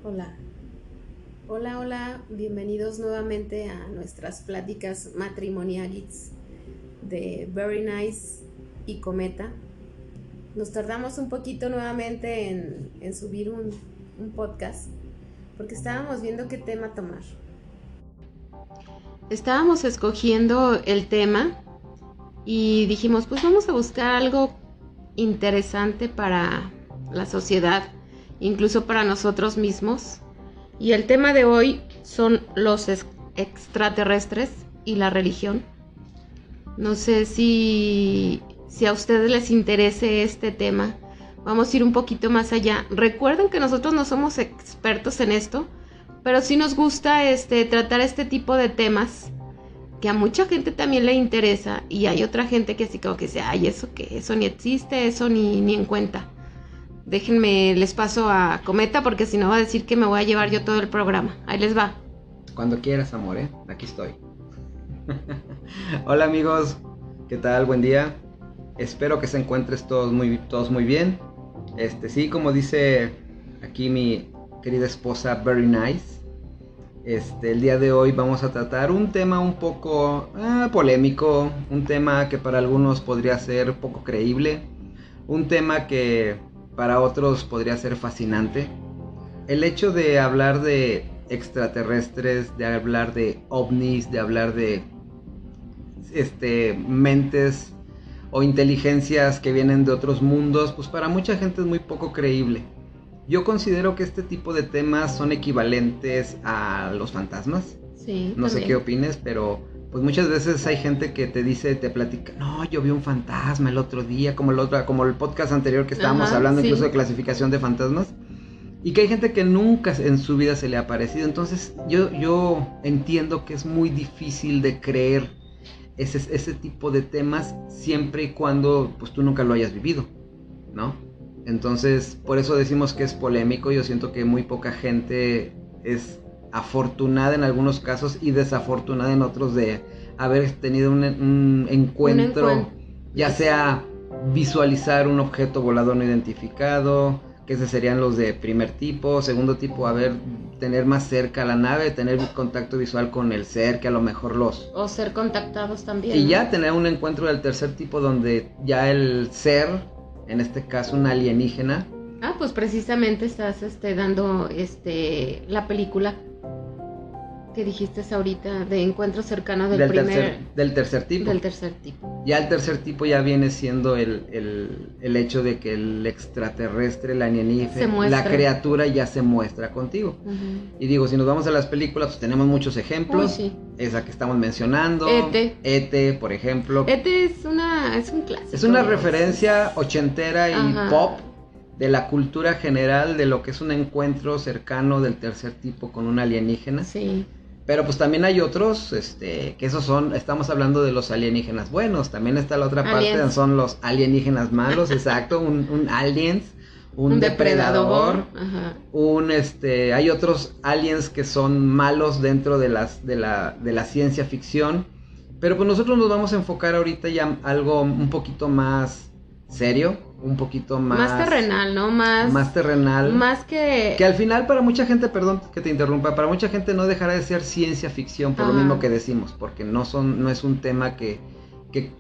Hola, hola, bienvenidos nuevamente a nuestras pláticas matrimoniales de Very Nice y Cometa. Nos tardamos un poquito nuevamente en subir un podcast porque estábamos viendo qué tema tomar. Estábamos escogiendo el tema y dijimos, pues vamos a buscar algo interesante para la sociedad, incluso para nosotros mismos. Y el tema de hoy son los extraterrestres y la religión. No sé si a ustedes les interese este tema. Vamos a ir un poquito más allá. Recuerden que nosotros no somos expertos en esto, pero sí nos gusta tratar este tipo de temas que a mucha gente también le interesa, y hay otra gente que así como que dice, ay, eso que eso ni existe, eso ni en cuenta. Déjenme, les paso a Cometa porque si no va a decir que me voy a llevar yo todo el programa. Ahí les va. Cuando quieras, amor, aquí estoy. Hola amigos, ¿qué tal? Buen día. Espero que se encuentres todos muy bien. Sí, como dice aquí mi querida esposa Very Nice. El día de hoy vamos a tratar un tema un poco polémico, un tema que para algunos podría ser poco creíble, un tema que para otros podría ser fascinante. El hecho de hablar de extraterrestres, de hablar de ovnis, de hablar de mentes o inteligencias que vienen de otros mundos, pues para mucha gente es muy poco creíble. Yo considero que este tipo de temas son equivalentes a los fantasmas. Sí, no también. sé qué opines, pero pues muchas veces hay gente que te dice, te platica, no, yo vi un fantasma el otro día, como el podcast anterior que estábamos hablando, sí, incluso de clasificación de fantasmas, y que hay gente que nunca en su vida se le ha aparecido. Entonces yo entiendo que es muy difícil de creer ese tipo de temas siempre y cuando pues tú nunca lo hayas vivido, ¿no? Entonces, por eso decimos que es polémico. Yo siento que muy poca gente es afortunada en algunos casos y desafortunada en otros de haber tenido un encuentro, ya sea visualizar un objeto volador no identificado, que ese serían los de primer tipo. Segundo tipo, tener más cerca la nave, tener contacto visual con el ser, que a lo mejor o ser contactados también, y ¿no? ya tener un encuentro del tercer tipo donde ya el ser, en este caso un alienígena. Pues precisamente estás dando la película que dijiste ahorita de encuentro cercano del tercer tipo. Del tercer tipo. Ya el tercer tipo ya viene siendo el hecho de que el extraterrestre, el alienígena, la criatura ya se muestra contigo. Uh-huh. Y digo, si nos vamos a las películas, pues tenemos muchos ejemplos. Sí. Esa que estamos mencionando. E.T., por ejemplo. E.T. es un clásico. Es una referencia ochentera y pop de la cultura general de lo que es un encuentro cercano del tercer tipo con un alienígena. Sí. Pero pues también hay otros, que esos estamos hablando de los alienígenas buenos. También está la otra parte, son los alienígenas malos, exacto, un aliens, un depredador. Ajá. Hay otros aliens que son malos dentro de la ciencia ficción. Pero pues nosotros nos vamos a enfocar ahorita ya algo un poquito más serio, un poquito más terrenal, ¿no? Más terrenal. Más que al final para mucha gente, perdón que te interrumpa, para mucha gente no dejará de ser ciencia ficción por lo mismo que decimos, porque no es un tema que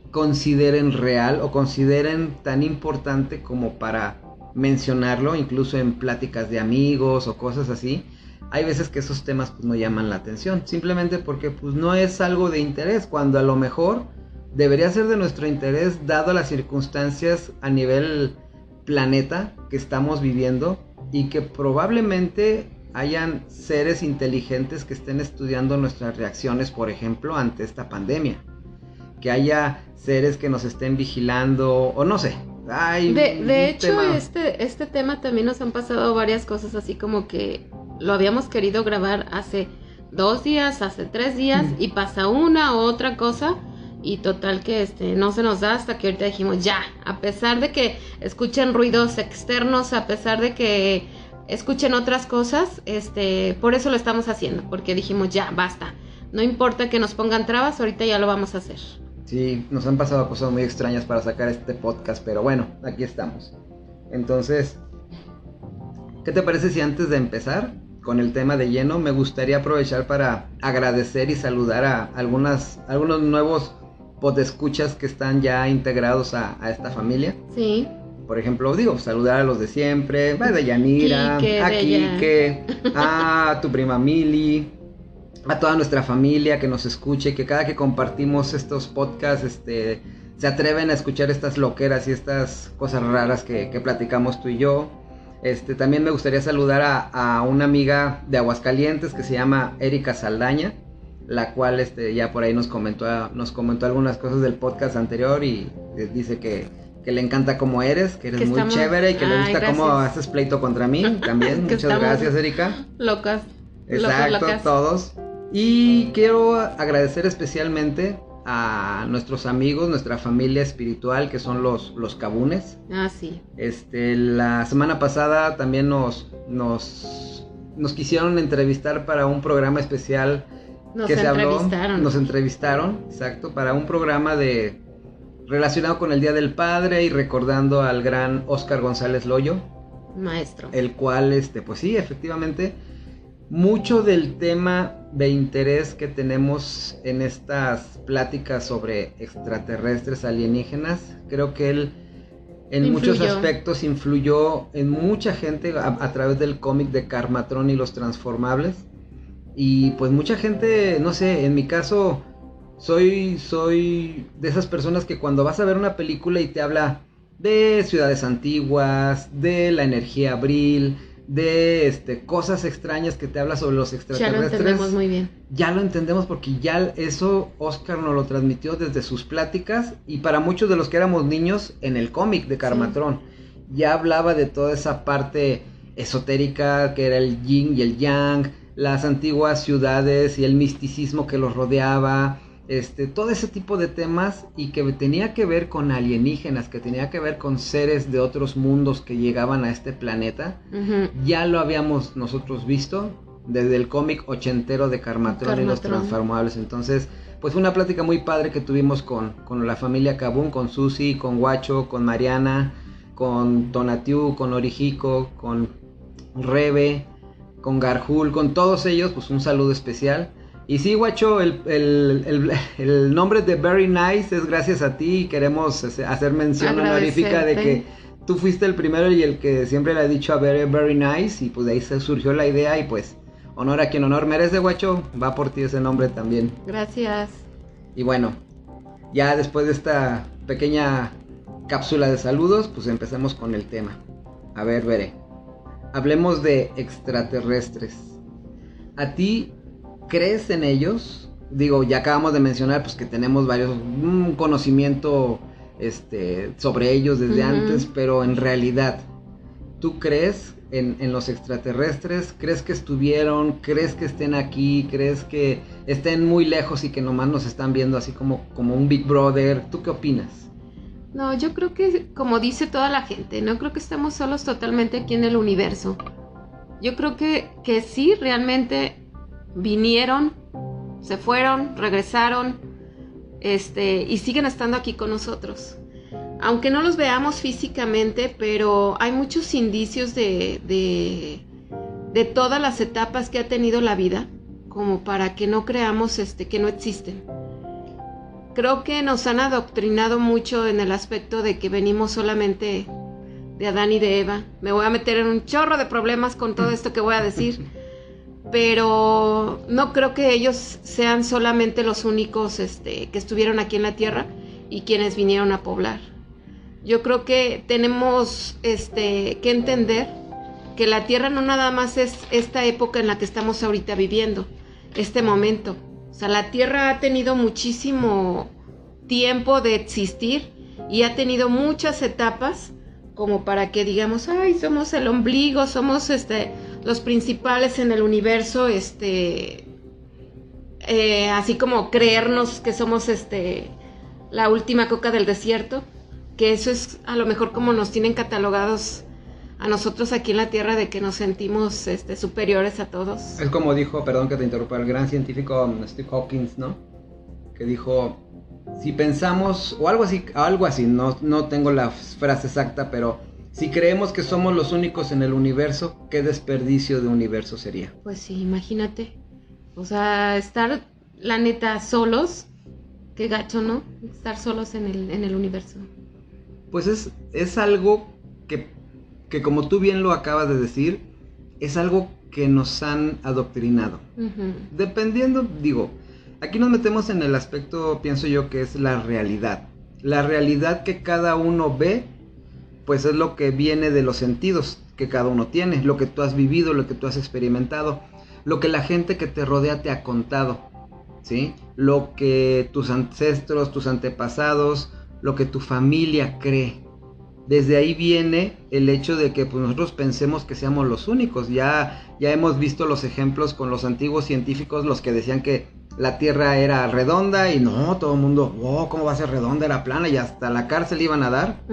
consideren real o consideren tan importante como para mencionarlo, incluso en pláticas de amigos o cosas así. Hay veces que esos temas pues no llaman la atención, simplemente porque pues no es algo de interés, cuando a lo mejor debería ser de nuestro interés dado las circunstancias a nivel planeta que estamos viviendo, y que probablemente hayan seres inteligentes que estén estudiando nuestras reacciones, por ejemplo, ante esta pandemia. Que haya seres que nos estén vigilando, o no sé. De hecho, este tema también nos han pasado varias cosas, así como que lo habíamos querido grabar hace 2 días, hace 3 días, y pasa una u otra cosa. Y total que no se nos da hasta que ahorita dijimos ya, a pesar de que escuchen ruidos externos, a pesar de que escuchen otras cosas, por eso lo estamos haciendo, porque dijimos ya, basta, no importa que nos pongan trabas, ahorita ya lo vamos a hacer. Sí, nos han pasado cosas muy extrañas para sacar este podcast, pero bueno, aquí estamos. Entonces, ¿qué te parece si antes de empezar con el tema de lleno, me gustaría aprovechar para agradecer y saludar a algunos nuevos podescuchas que están ya integrados a esta familia. Sí. Por ejemplo, saludar a los de siempre, a Yanira, a Quique, a tu prima Mili, a toda nuestra familia que nos escuche, que cada que compartimos estos podcasts, se atreven a escuchar estas loqueras y estas cosas raras que platicamos tú y yo. También me gustaría saludar a una amiga de Aguascalientes que se llama Erika Saldaña, la cual ya por ahí nos comentó algunas cosas del podcast anterior y dice que le encanta cómo eres, que eres muy chévere y que le gusta cómo haces pleito contra mí también. Muchas gracias, Erika. Locas. Exacto, todos. Y quiero agradecer especialmente a nuestros amigos, nuestra familia espiritual, que son los Cabunes. Ah, sí. La semana pasada también nos quisieron entrevistar para un programa especial Nos entrevistaron, exacto, para un programa relacionado con el Día del Padre y recordando al gran Óscar González Loyo. Maestro. El cual, pues sí, efectivamente, mucho del tema de interés que tenemos en estas pláticas sobre extraterrestres alienígenas, creo que él en muchos aspectos influyó en mucha gente a través del cómic de Karmatron y los Transformables. Y pues mucha gente, no sé, en mi caso soy de esas personas que cuando vas a ver una película y te habla de ciudades antiguas, de la energía abril, de cosas extrañas que te habla sobre los extraterrestres. Ya lo entendemos muy bien. Ya lo entendemos porque ya eso Óscar nos lo transmitió desde sus pláticas y para muchos de los que éramos niños en el cómic de Karmatron. Sí. Ya hablaba de toda esa parte esotérica que era el yin y el yang, las antiguas ciudades y el misticismo que los rodeaba, todo ese tipo de temas y que tenía que ver con alienígenas, que tenía que ver con seres de otros mundos que llegaban a este planeta. Uh-huh. Ya lo habíamos nosotros visto desde el cómic ochentero de Karmatron y los Transformables. Entonces, pues fue una plática muy padre que tuvimos con la familia Cabún, con Susi, con Guacho, con Mariana, con Tonatiu, con Orijico, con Rebe, con Garjul, con todos ellos, pues un saludo especial. Y sí, Guacho, el nombre de Very Nice es gracias a ti y queremos hacer mención honorífica de que tú fuiste el primero y el que siempre le ha dicho a Very Nice y pues de ahí se surgió la idea y pues honor a quien honor merece, Guacho, va por ti ese nombre también. Gracias. Y bueno, ya después de esta pequeña cápsula de saludos, pues empecemos con el tema. A ver, Bere, hablemos de extraterrestres. ¿A ti crees en ellos? Digo, ya acabamos de mencionar pues que tenemos un conocimiento sobre ellos desde antes, pero en realidad, ¿tú crees en los extraterrestres? ¿Crees que estuvieron? ¿Crees que estén aquí? ¿Crees que estén muy lejos y que nomás nos están viendo así como un Big Brother? ¿Tú qué opinas? No, yo creo que, como dice toda la gente, no creo que estemos solos totalmente aquí en el universo. Yo creo que sí, realmente vinieron, se fueron, regresaron, y siguen estando aquí con nosotros. Aunque no los veamos físicamente, pero hay muchos indicios de todas las etapas que ha tenido la vida, como para que no creamos que no existen. Creo que nos han adoctrinado mucho en el aspecto de que venimos solamente de Adán y de Eva. Me voy a meter en un chorro de problemas con todo esto que voy a decir, pero no creo que ellos sean solamente los únicos que estuvieron aquí en la Tierra y quienes vinieron a poblar. Yo creo que tenemos que entender que la Tierra no nada más es esta época en la que estamos ahorita viviendo, este momento. O sea, la Tierra ha tenido muchísimo tiempo de existir y ha tenido muchas etapas como para que digamos, ay, somos el ombligo, somos los principales en el universo, así como creernos que somos la última coca del desierto, que eso es a lo mejor como nos tienen catalogados a nosotros aquí en la Tierra, de que nos sentimos superiores a todos. Es como dijo, perdón que te interrumpa, el gran científico Steve Hawkins, ¿no? Que dijo, si pensamos, o algo así, no tengo la frase exacta, pero Si creemos que somos los únicos en el universo, ¿qué desperdicio de universo sería? Pues sí, imagínate. O sea, estar, la neta, solos. Qué gacho, ¿no? Estar solos en el universo. Pues es algo que como tú bien lo acabas de decir, es algo que nos han adoctrinado. Dependiendo, digo, aquí nos metemos en el aspecto, pienso yo, que es la realidad. La realidad que cada uno ve, pues es lo que viene de los sentidos que cada uno tiene, lo que tú has vivido, lo que tú has experimentado, lo que la gente que te rodea te ha contado, ¿sí? Lo que tus ancestros, tus antepasados, lo que tu familia cree. Desde ahí viene el hecho de que pues, nosotros pensemos que seamos los únicos. Ya hemos visto los ejemplos con los antiguos científicos, los que decían que la Tierra era redonda y no, todo el mundo, wow, ¿cómo va a ser redonda? Era plana, y hasta la cárcel iban a dar.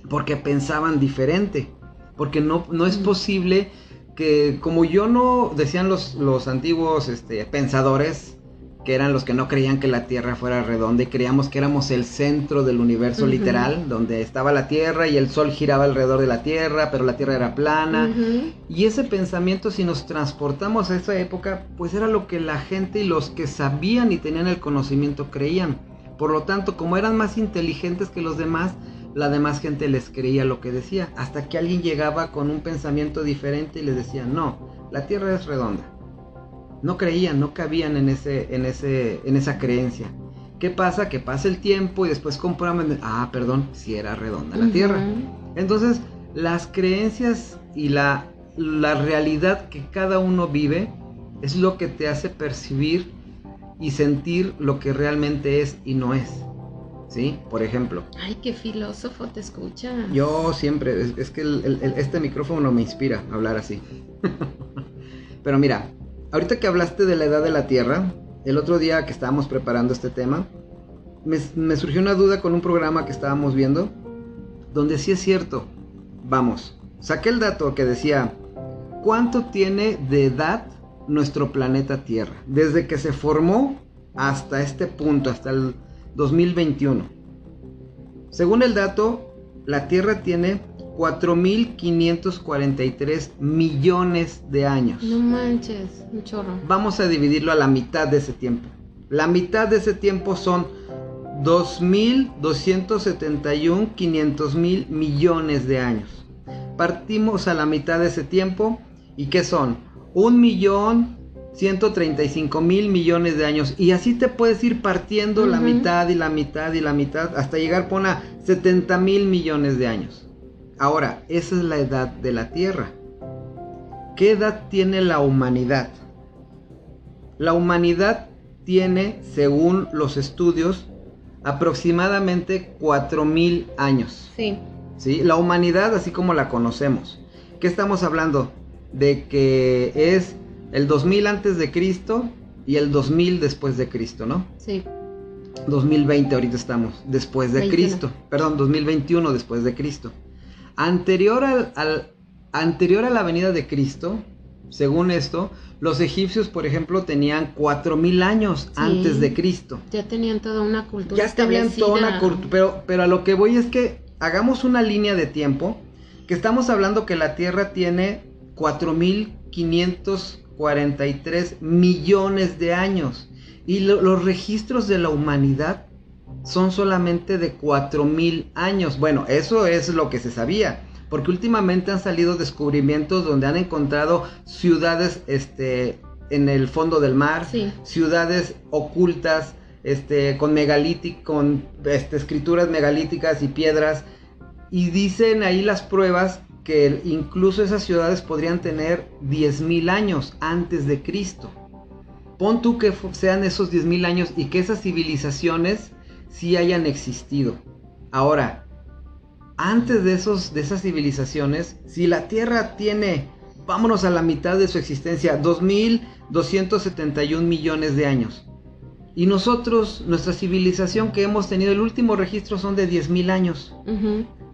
Porque pensaban diferente, porque no es posible que, como yo no, decían los antiguos pensadores, que eran los que no creían que la Tierra fuera redonda y creíamos que éramos el centro del universo literal, donde estaba la Tierra y el Sol giraba alrededor de la Tierra, pero la Tierra era plana. Y ese pensamiento, si nos transportamos a esa época, pues era lo que la gente y los que sabían y tenían el conocimiento creían. Por lo tanto, como eran más inteligentes que los demás, la demás gente les creía lo que decía, hasta que alguien llegaba con un pensamiento diferente y les decía, no, la Tierra es redonda. No creían, no cabían en esa creencia. ¿Qué pasa? Que pasa el tiempo y después comprueban, perdón, si era redonda la Tierra. Entonces, las creencias y la realidad que cada uno vive es lo que te hace percibir y sentir lo que realmente es y no es. ¿Sí? Por ejemplo. Ay, qué filósofo te escucha. Yo siempre, es que este micrófono me inspira a hablar así. Pero mira, ahorita que hablaste de la edad de la Tierra, el otro día que estábamos preparando este tema, me surgió una duda con un programa que estábamos viendo, donde sí es cierto. Vamos, saqué el dato que decía, ¿cuánto tiene de edad nuestro planeta Tierra? Desde que se formó hasta este punto, hasta el 2021. Según el dato, la Tierra tiene 4.543 millones de años. No manches, un chorro. Vamos a dividirlo a la mitad de ese tiempo. La mitad de ese tiempo son 2.271 500.000 millones de años. Partimos a la mitad de ese tiempo, ¿y qué son? 1.135.000 millones de años. Y así te puedes ir partiendo la mitad y la mitad y la mitad hasta llegar a 70.000 millones de años. Ahora, esa es la edad de la Tierra. ¿Qué edad tiene la humanidad? La humanidad tiene, según los estudios, aproximadamente 4.000 años. Sí. ¿Sí? La humanidad así como la conocemos. ¿Qué estamos hablando? De que es el 2000 antes de Cristo y el 2000 después de Cristo, ¿no? Sí. 2020 ahorita estamos, después de 21. Cristo. Perdón, 2021 después de Cristo. Anterior a la venida de Cristo, según esto, los egipcios, por ejemplo, tenían 4.000 años antes de Cristo. Ya tenían toda una cultura Ya tenían toda una cultura, pero a lo que voy es que hagamos una línea de tiempo, que estamos hablando que la Tierra tiene 4.543 millones de años. Y los registros de la humanidad son solamente de 4.000 años. Bueno, eso es lo que se sabía, porque últimamente han salido descubrimientos donde han encontrado ciudades en el fondo del mar, ciudades ocultas, con escrituras megalíticas y piedras, y dicen ahí las pruebas que incluso esas ciudades podrían tener 10.000 años antes de Cristo. Pon tú que sean esos 10.000 años y que esas civilizaciones sí hayan existido. Ahora, antes de esas civilizaciones, si la Tierra tiene, vámonos a la mitad de su existencia, 2.271 millones de años. Y nosotros, nuestra civilización que hemos tenido, el último registro son de 10.000 años.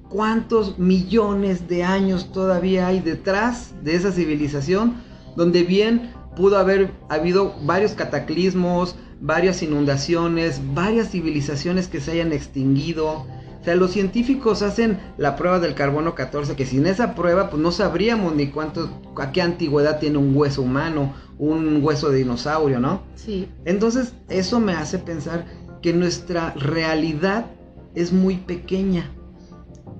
¿Cuántos millones de años todavía hay detrás de esa civilización? Donde bien pudo haber habido varios cataclismos, varias inundaciones, varias civilizaciones que se hayan extinguido, O sea, los científicos hacen la prueba del carbono 14, que sin esa prueba pues no sabríamos ni a qué antigüedad tiene un hueso humano, un hueso de dinosaurio, ¿no? Sí. Entonces, eso me hace pensar que nuestra realidad es muy pequeña.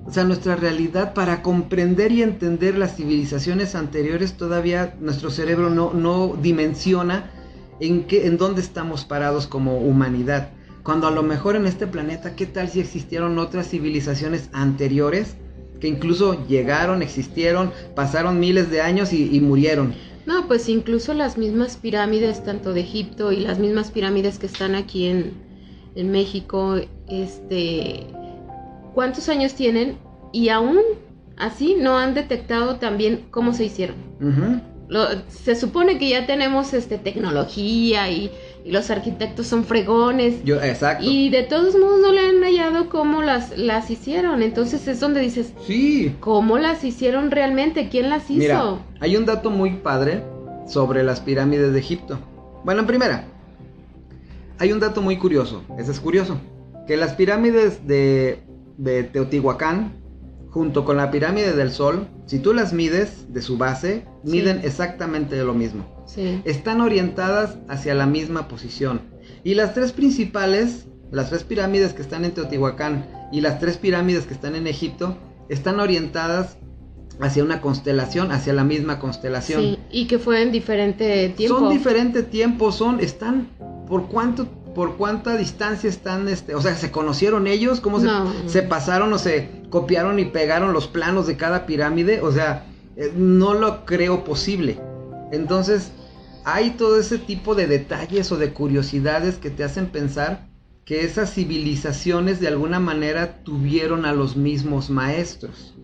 O sea, nuestra realidad, para comprender y entender las civilizaciones anteriores, todavía nuestro cerebro no dimensiona en dónde estamos parados como humanidad. Cuando a lo mejor en este planeta, ¿qué tal si existieron otras civilizaciones anteriores que incluso llegaron, existieron, pasaron miles de años y murieron? No, pues incluso las mismas pirámides, tanto de Egipto y las mismas pirámides que están aquí en México, ¿cuántos años tienen? Y aún así no han detectado también cómo se hicieron. Uh-huh. Se supone que ya tenemos tecnología y los arquitectos son fregones. Exacto. Y de todos modos no le han hallado cómo las hicieron. Entonces es donde dices, sí, ¿cómo las hicieron realmente? ¿Quién las hizo? Mira, hay un dato muy padre sobre las pirámides de Egipto. Bueno, en primera, hay un dato muy curioso. Ese es curioso. Que las pirámides de Teotihuacán, junto con la pirámide del Sol, si tú las mides de su base, miden exactamente lo mismo. Sí. Están orientadas hacia la misma posición. Y las tres principales, las tres pirámides que están en Teotihuacán y las tres pirámides que están en Egipto, están orientadas hacia una constelación, hacia la misma constelación. Sí, y que fue en diferente tiempo. Son diferentes tiempos, están por cuánta distancia están, o sea, ¿se conocieron ellos? ¿Cómo se pasaron o se copiaron y pegaron los planos de cada pirámide? O sea, no lo creo posible. Entonces, hay todo ese tipo de detalles o de curiosidades que te hacen pensar que esas civilizaciones de alguna manera tuvieron a los mismos maestros.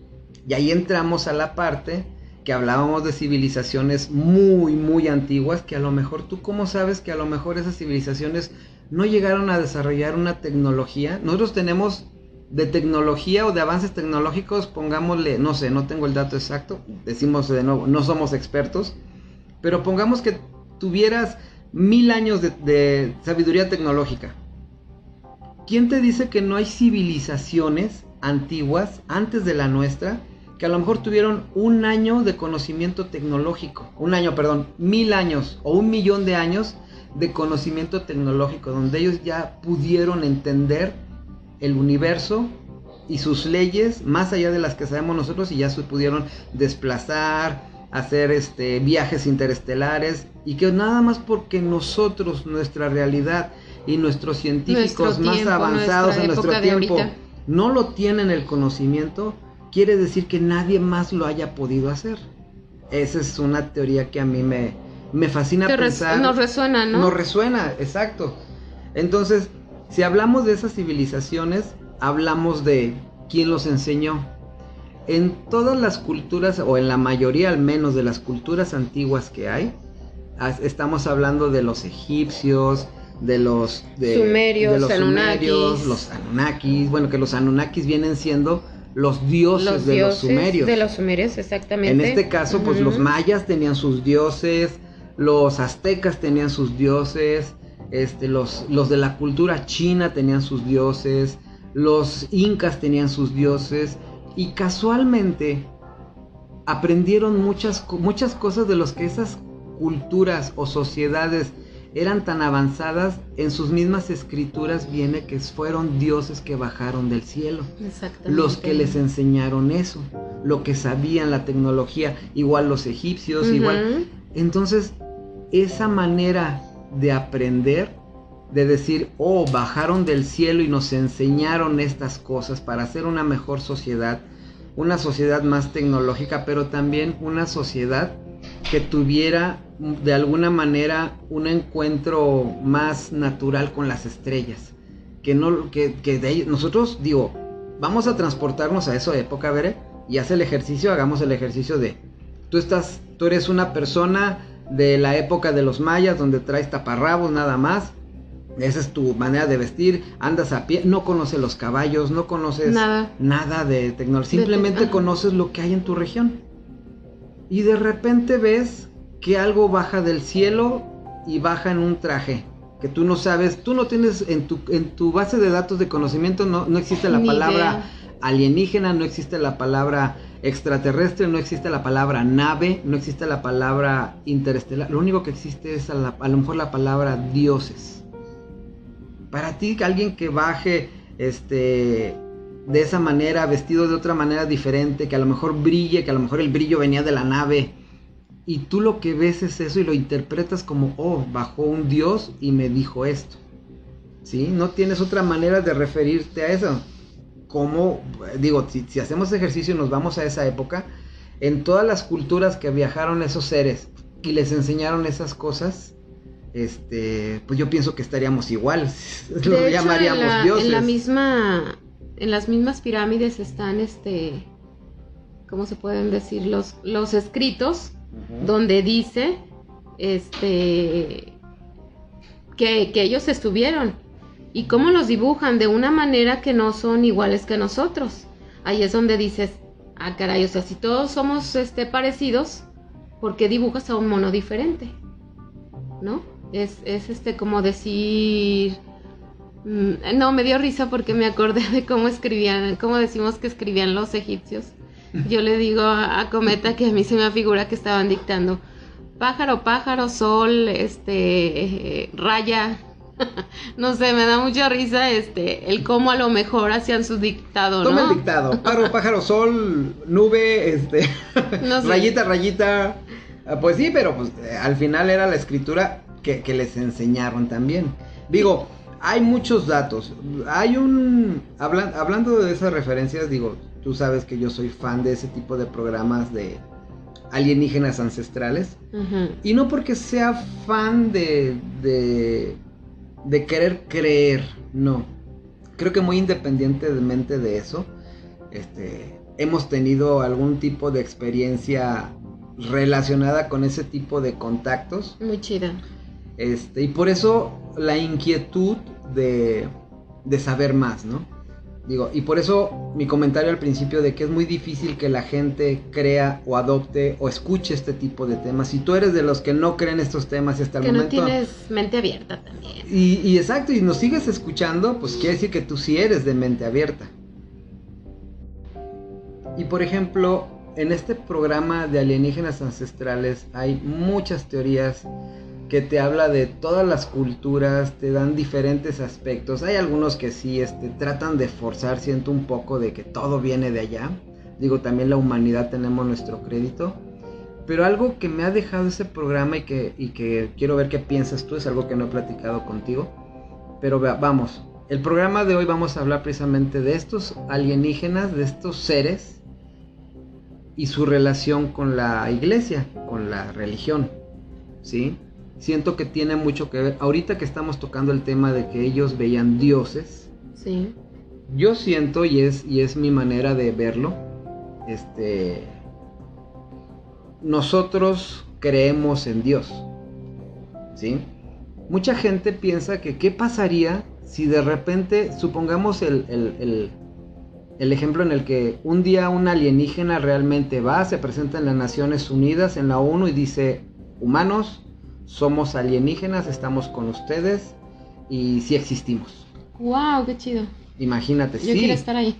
Y ahí entramos a la parte que hablábamos de civilizaciones muy, muy antiguas, que a lo mejor, ¿tú cómo sabes que a lo mejor esas civilizaciones no llegaron a desarrollar una tecnología? Nosotros tenemos de tecnología o de avances tecnológicos, pongámosle, no sé, no tengo el dato exacto, decimos de nuevo, no somos expertos, pero pongamos que tuvieras 1000 años de sabiduría tecnológica. ¿Quién te dice que no hay civilizaciones antiguas, antes de la nuestra, que a lo mejor tuvieron 1 año de conocimiento tecnológico? 1000 años o 1.000.000 de años de conocimiento tecnológico, donde ellos ya pudieron entender el universo y sus leyes más allá de las que sabemos nosotros, y ya se pudieron desplazar, hacer viajes interestelares, y que nada más porque nosotros, nuestra realidad y nuestros científicos más avanzados en nuestro tiempo no lo tienen el conocimiento, quiere decir que nadie más lo haya podido hacer. Esa es una teoría que a mí me fascina pensar. Nos resuena, ¿no? Nos resuena, exacto. Entonces, si hablamos de esas civilizaciones, hablamos de quién los enseñó. En todas las culturas, o en la mayoría al menos de las culturas antiguas que hay, estamos hablando de los egipcios, de los sumerios, los Anunnakis. Bueno, que los Anunnakis vienen siendo los dioses de los sumerios. De los sumerios, exactamente. En este caso, pues los mayas tenían sus dioses, los aztecas tenían sus dioses, los de la cultura china tenían sus dioses, los incas tenían sus dioses, y casualmente aprendieron muchas cosas de los que esas culturas o sociedades eran tan avanzadas. En sus mismas escrituras viene que fueron dioses que bajaron del cielo, los que les enseñaron eso, lo que sabían, la tecnología, igual los egipcios, igual. Entonces, esa manera de aprender, de decir, bajaron del cielo y nos enseñaron estas cosas para hacer una mejor sociedad, una sociedad más tecnológica, pero también una sociedad que tuviera de alguna manera un encuentro más natural con las estrellas, que de ahí nosotros, vamos a transportarnos a esa época, Bere, y hagamos el ejercicio de, tú eres una persona de la época de los mayas, donde traes taparrabos nada más, esa es tu manera de vestir, andas a pie, no conoces los caballos, no conoces nada de tecnología, simplemente conoces lo que hay en tu región. Y de repente ves que algo baja del cielo y baja en un traje que tú no sabes, tú no tienes en tu base de datos de conocimiento, no existe la palabra alienígena, no existe la palabra extraterrestre, no existe la palabra nave, no existe la palabra interestelar, lo único que existe es a lo mejor la palabra dioses. Para ti, alguien que baje de esa manera, vestido de otra manera diferente, que a lo mejor brille, que a lo mejor el brillo venía de la nave, y tú lo que ves es eso y lo interpretas como, oh, bajó un dios y me dijo esto, ¿sí? No tienes otra manera de referirte a eso. Como, digo, si hacemos ejercicio y nos vamos a esa época, en todas las culturas que viajaron esos seres y les enseñaron esas cosas, pues yo pienso que estaríamos igual, lo llamaríamos dioses. En las mismas pirámides están, ¿cómo se pueden decir? Los escritos, uh-huh, donde dice, que ellos estuvieron. Y cómo los dibujan de una manera que no son iguales que nosotros. Ahí es donde dices, ah, caray, o sea, si todos somos parecidos, ¿por qué dibujas a un mono diferente? ¿No? Es como decir... No, me dio risa porque me acordé de cómo escribían, cómo decimos que escribían los egipcios. Yo le digo a Cometa que a mí se me figura que estaban dictando pájaro, pájaro, sol, raya... No sé, me da mucha risa el cómo a lo mejor hacían su dictado, ¿no? Toma el dictado, pájaro, sol, nube, no sé, rayita, pues sí, pero pues al final era la escritura que les enseñaron también. Digo, hay muchos datos, hablando de esas referencias, digo, tú sabes que yo soy fan de ese tipo de programas de alienígenas ancestrales, uh-huh, y no porque sea fan de querer creer, no. Creo que muy independientemente de eso, hemos tenido algún tipo de experiencia relacionada con ese tipo de contactos. Muy chida. Y por eso la inquietud de saber más, ¿no? Digo, y por eso mi comentario al principio de que es muy difícil que la gente crea o adopte o escuche este tipo de temas. Si tú eres de los que no creen estos temas hasta el momento... Que no tienes mente abierta también. Y exacto, y nos sigues escuchando, pues quiere decir que tú sí eres de mente abierta. Y por ejemplo, en este programa de alienígenas ancestrales hay muchas teorías que te habla de todas las culturas, te dan diferentes aspectos. Hay algunos que sí tratan de forzar, siento un poco de que todo viene de allá. Digo, también la humanidad tenemos nuestro crédito. Pero algo que me ha dejado ese programa y que quiero ver qué piensas tú, es algo que no he platicado contigo. Pero vamos, el programa de hoy vamos a hablar precisamente de estos alienígenas, de estos seres y su relación con la iglesia, con la religión, ¿sí? Siento que tiene mucho que ver. Ahorita que estamos tocando el tema de que ellos veían dioses, sí, yo siento, y es mi manera de verlo, nosotros creemos en Dios, ¿sí? Mucha gente piensa que qué pasaría si de repente, supongamos el ejemplo en el que un día un alienígena realmente va, se presenta en las Naciones Unidas, en la ONU, y dice, humanos, somos alienígenas, estamos con ustedes y sí existimos. ¡Wow! ¡Qué chido! Imagínate, Yo quiero estar ahí.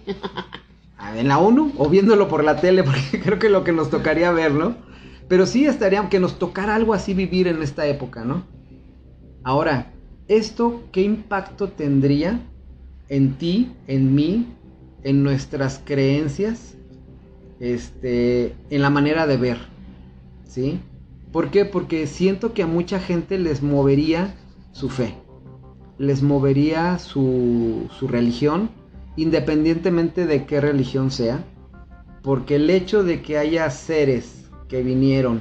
En la ONU o viéndolo por la tele, porque creo que lo que nos tocaría verlo. Pero sí estaría, que nos tocara algo así vivir en esta época, ¿no? Ahora, ¿esto qué impacto tendría en ti, en mí, en nuestras creencias, en la manera de ver, ¿sí? ¿Por qué? Porque siento que a mucha gente les movería su fe, les movería su religión, independientemente de qué religión sea, porque el hecho de que haya seres que vinieron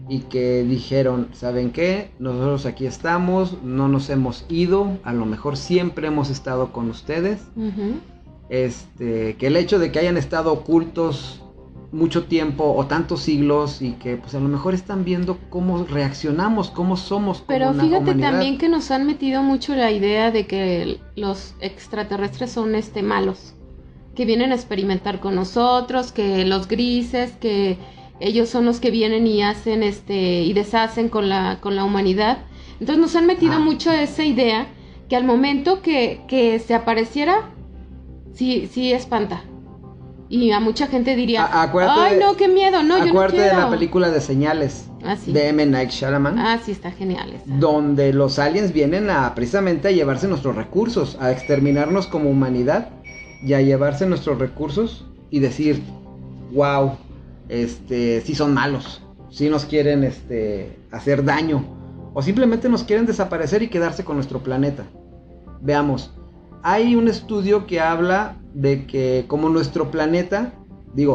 y que dijeron, ¿saben qué? Nosotros aquí estamos, no nos hemos ido, a lo mejor siempre hemos estado con ustedes, uh-huh, que el hecho de que hayan estado ocultos mucho tiempo o tantos siglos y que pues a lo mejor están viendo cómo reaccionamos, cómo somos como una humanidad. Pero fíjate también que nos han metido mucho la idea de que los extraterrestres son malos, que vienen a experimentar con nosotros, que los grises, que ellos son los que vienen y hacen y deshacen con la humanidad. Entonces nos han metido mucho esa idea que al momento que se apareciera, sí espanta. Y a mucha gente diría, ¡ay, no, qué miedo! No, yo no quiero. Acuérdate de la película de Señales, de M. Night Shyamalan. Sí, está genial esa. Donde los aliens vienen precisamente a llevarse nuestros recursos, a exterminarnos como humanidad y a llevarse nuestros recursos y decir, wow, sí son malos, sí nos quieren hacer daño, o simplemente nos quieren desaparecer y quedarse con nuestro planeta. Veamos, hay un estudio que habla de que como nuestro planeta,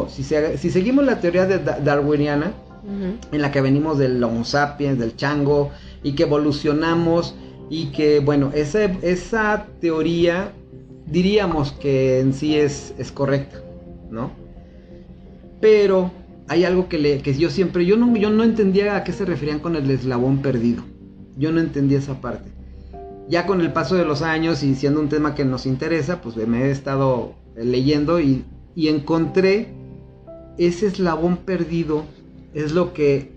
si seguimos la teoría darwiniana, en la que venimos del Homo sapiens, del chango, y que evolucionamos, y que, bueno, esa teoría diríamos que en sí es correcta, ¿no? Pero hay algo que yo no entendía a qué se referían con el eslabón perdido. Yo no entendía esa parte. Ya con el paso de los años y siendo un tema que nos interesa, pues me he estado leyendo y encontré ese eslabón perdido. Es lo que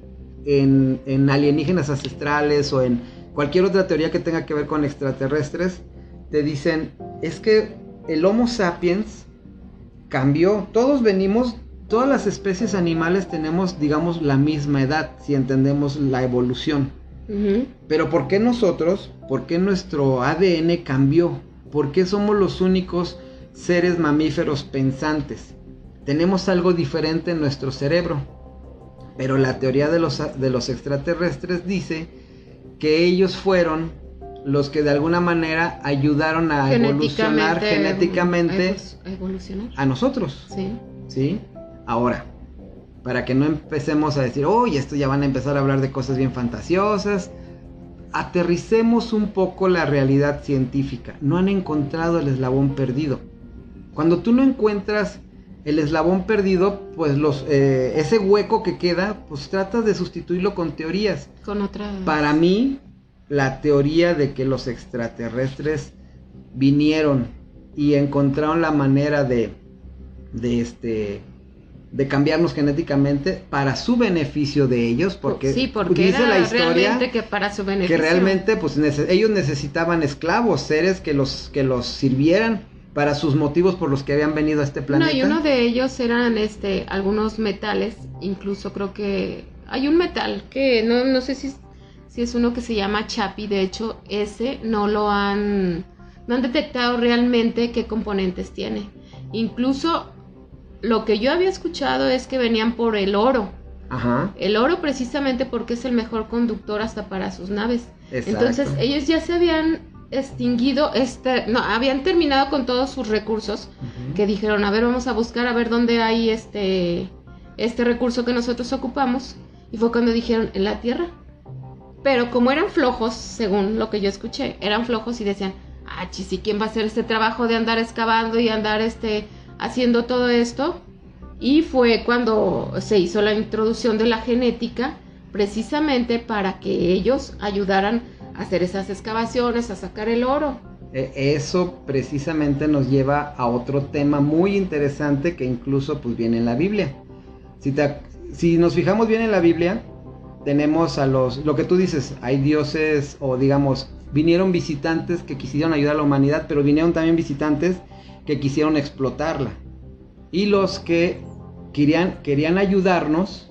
en alienígenas ancestrales o en cualquier otra teoría que tenga que ver con extraterrestres, te dicen, es que el Homo sapiens cambió. Todas las especies animales tenemos, digamos, la misma edad, si entendemos la evolución. Pero ¿por qué nosotros? ¿Por qué nuestro ADN cambió? ¿Por qué somos los únicos seres mamíferos pensantes? Tenemos algo diferente en nuestro cerebro. Pero la teoría de los extraterrestres dice que ellos fueron los que de alguna manera ayudaron a evolucionar genéticamente a nosotros. ¿Sí? Ahora, para que no empecemos a decir, esto ya van a empezar a hablar de cosas bien fantasiosas, aterricemos un poco la realidad científica. No han encontrado el eslabón perdido. Cuando tú no encuentras el eslabón perdido, pues ese hueco que queda, pues tratas de sustituirlo con teorías. Con otras. Para mí, la teoría de que los extraterrestres vinieron y encontraron la manera de cambiarnos genéticamente para su beneficio de ellos, porque dice la historia que para su beneficio, que realmente pues ellos necesitaban esclavos, seres que los sirvieran para sus motivos por los que habían venido a este planeta. No, y uno de ellos eran algunos metales, incluso creo que hay un metal que no sé si es uno que se llama chapi. De hecho ese no han detectado realmente qué componentes tiene. Incluso lo que yo había escuchado es que venían por el oro. Ajá. El oro precisamente porque es el mejor conductor hasta para sus naves. Exacto. Entonces ellos ya se habían extinguido, habían terminado con todos sus recursos, que dijeron, a ver, vamos a buscar a ver dónde hay este recurso que nosotros ocupamos, y fue cuando dijeron, en la Tierra. Pero como eran flojos, según lo que yo escuché, eran flojos y decían, ¿y quién va a hacer este trabajo de andar excavando y andar haciendo todo esto? Y fue cuando se hizo la introducción de la genética, precisamente para que ellos ayudaran a hacer esas excavaciones, a sacar el oro. Eso precisamente nos lleva a otro tema muy interesante que incluso pues viene en la Biblia. Si nos fijamos bien en la Biblia, tenemos lo que tú dices, hay dioses, o digamos, vinieron visitantes que quisieron ayudar a la humanidad, pero vinieron también visitantes que quisieron explotarla. Y los que querían ayudarnos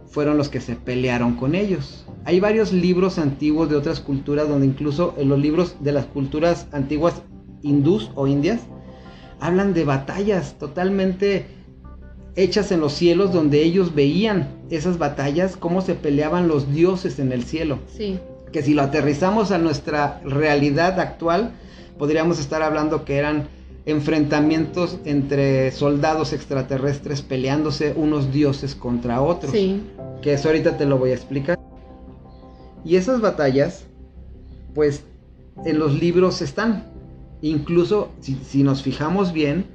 fueron los que se pelearon con ellos. Hay varios libros antiguos de otras culturas, donde incluso en los libros de las culturas antiguas hindús o indias, hablan de batallas totalmente hechas en los cielos, donde ellos veían esas batallas, cómo se peleaban los dioses en el cielo. Sí. Que si lo aterrizamos a nuestra realidad actual, podríamos estar hablando que eran enfrentamientos entre soldados extraterrestres peleándose unos dioses contra otros. Sí. Que eso ahorita te lo voy a explicar. Y esas batallas, pues, en los libros están. Incluso, si nos fijamos bien,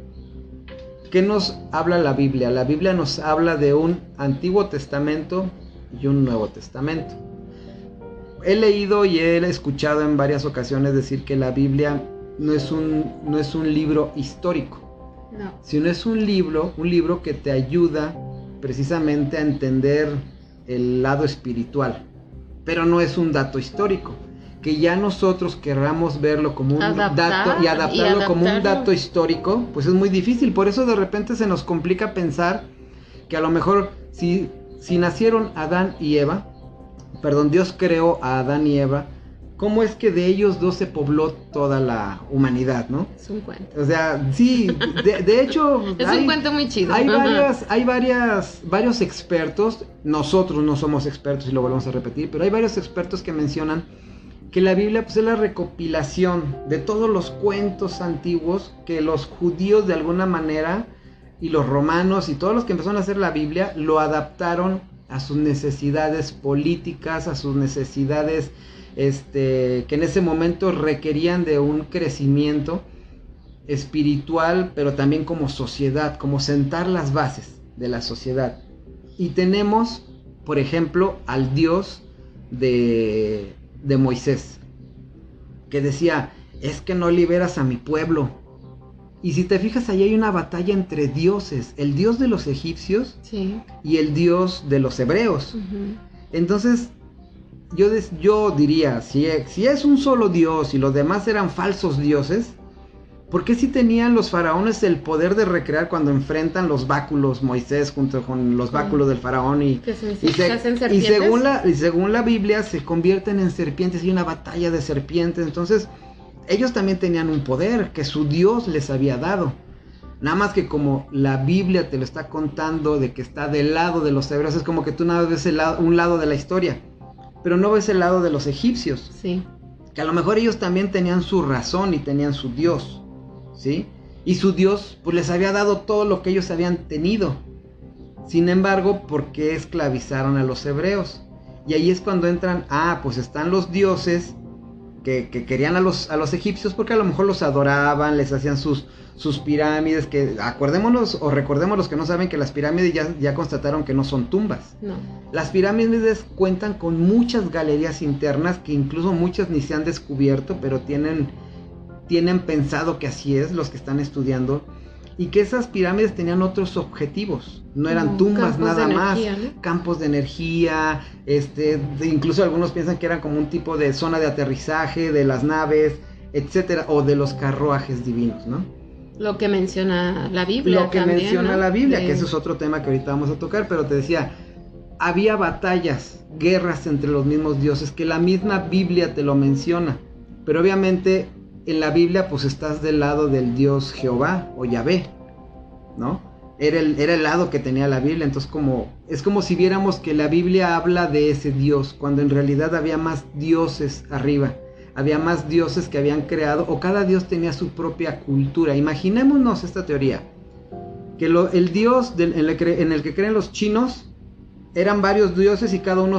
¿qué nos habla la Biblia? La Biblia nos habla de un Antiguo Testamento y un Nuevo Testamento. He leído y he escuchado en varias ocasiones decir que la Biblia no es un libro histórico, no, sino es un libro que te ayuda precisamente a entender el lado espiritual, pero no es un dato histórico. que ya nosotros querramos verlo como un dato y adaptarlo como un dato histórico, pues es muy difícil. Por eso de repente se nos complica pensar que a lo mejor si nacieron Adán y Eva, Dios creó a Adán y Eva, ¿cómo es que de ellos dos se pobló toda la humanidad, no? Es un cuento. O sea, sí, de hecho... es un cuento muy chido. Hay varios expertos, nosotros no somos expertos y lo volvemos a repetir, pero hay varios expertos que mencionan que la Biblia pues, es la recopilación de todos los cuentos antiguos que los judíos de alguna manera, y los romanos y todos los que empezaron a hacer la Biblia, lo adaptaron a sus necesidades políticas, a sus necesidades... que en ese momento requerían de un crecimiento espiritual, pero también como sociedad, como sentar las bases de la sociedad. Y tenemos, por ejemplo, al Dios de Moisés, que decía, es que no liberas a mi pueblo. Y si te fijas, ahí hay una batalla entre dioses, el Dios de los egipcios y el Dios de los hebreos. Entonces, yo diría, si es un solo Dios y los demás eran falsos dioses, ¿por qué si tenían los faraones el poder de recrear cuando enfrentan los báculos Moisés junto con los báculos del faraón y según la Biblia se convierten en serpientes y hay una batalla de serpientes? Entonces ellos también tenían un poder que su Dios les había dado. Nada más que como la Biblia te lo está contando de que está del lado de los hebreos, es como que tú nada más ves un lado de la historia, pero no ves el lado de los egipcios. Sí. Que a lo mejor ellos también tenían su razón y tenían su Dios, ¿sí? Y su Dios pues les había dado todo lo que ellos habían tenido. Sin embargo, ¿por qué esclavizaron a los hebreos? Y ahí es cuando entran, pues están los dioses que querían a los egipcios porque a lo mejor los adoraban, les hacían sus pirámides, que recordemos los que no saben que las pirámides ya constataron que no son tumbas. No. Las pirámides cuentan con muchas galerías internas que incluso muchas ni se han descubierto, pero tienen pensado que así es los que están estudiando, y que esas pirámides tenían otros objetivos, no eran tumbas nada más, ¿no? Campos de energía, incluso algunos piensan que eran como un tipo de zona de aterrizaje de las naves, etcétera, o de los carruajes divinos, ¿no? Lo que menciona la Biblia. Que eso es otro tema que ahorita vamos a tocar, pero te decía, había batallas, guerras entre los mismos dioses, que la misma Biblia te lo menciona, pero obviamente en la Biblia pues estás del lado del Dios Jehová o Yahvé, ¿no? Era el lado que tenía la Biblia. Entonces es como si viéramos que la Biblia habla de ese Dios, cuando en realidad había más dioses arriba, había más dioses que habían creado, o cada dios tenía su propia cultura. Imaginémonos esta teoría, que el dios en el que creen los chinos eran varios dioses y cada uno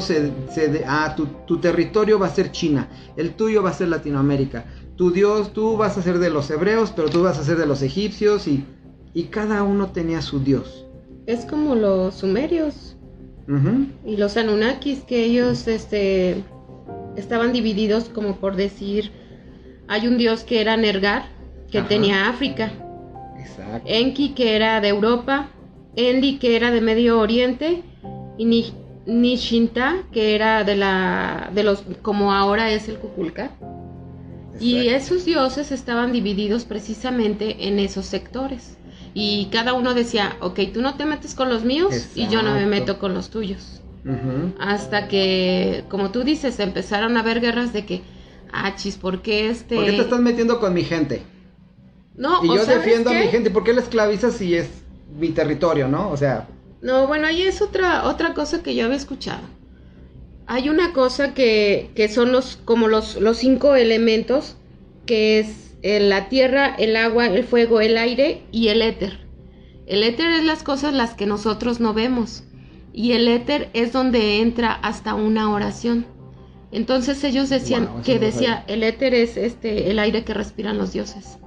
tu territorio va a ser China, el tuyo va a ser Latinoamérica, tu dios, tú vas a ser de los hebreos, pero tú vas a ser de los egipcios, y cada uno tenía su dios. Es como los sumerios y los anunnakis, que ellos estaban divididos, como por decir, hay un dios que era Nergal, que tenía África. Exacto. Enki, que era de Europa, Enlil, que era de Medio Oriente, y Nishinta, que era de los, como ahora es el Kukulkan. Y esos dioses estaban divididos precisamente en esos sectores. Y cada uno decía, ok, tú no te metes con los míos. Exacto. Y yo no me meto con los tuyos. Hasta que, como tú dices, empezaron a haber guerras de que, ¿por qué ¿por qué te estás metiendo con mi gente? No, y yo defiendo a mi gente, ¿por qué la esclavizas si es mi territorio, no? O sea... No, bueno, ahí es otra cosa que yo había escuchado. Hay una cosa que son los 5 elementos, que es la tierra, el agua, el fuego, el aire y el éter. El éter es las cosas las que nosotros no vemos, y el éter es donde entra hasta una oración. Entonces ellos decían el éter es el aire que respiran los dioses.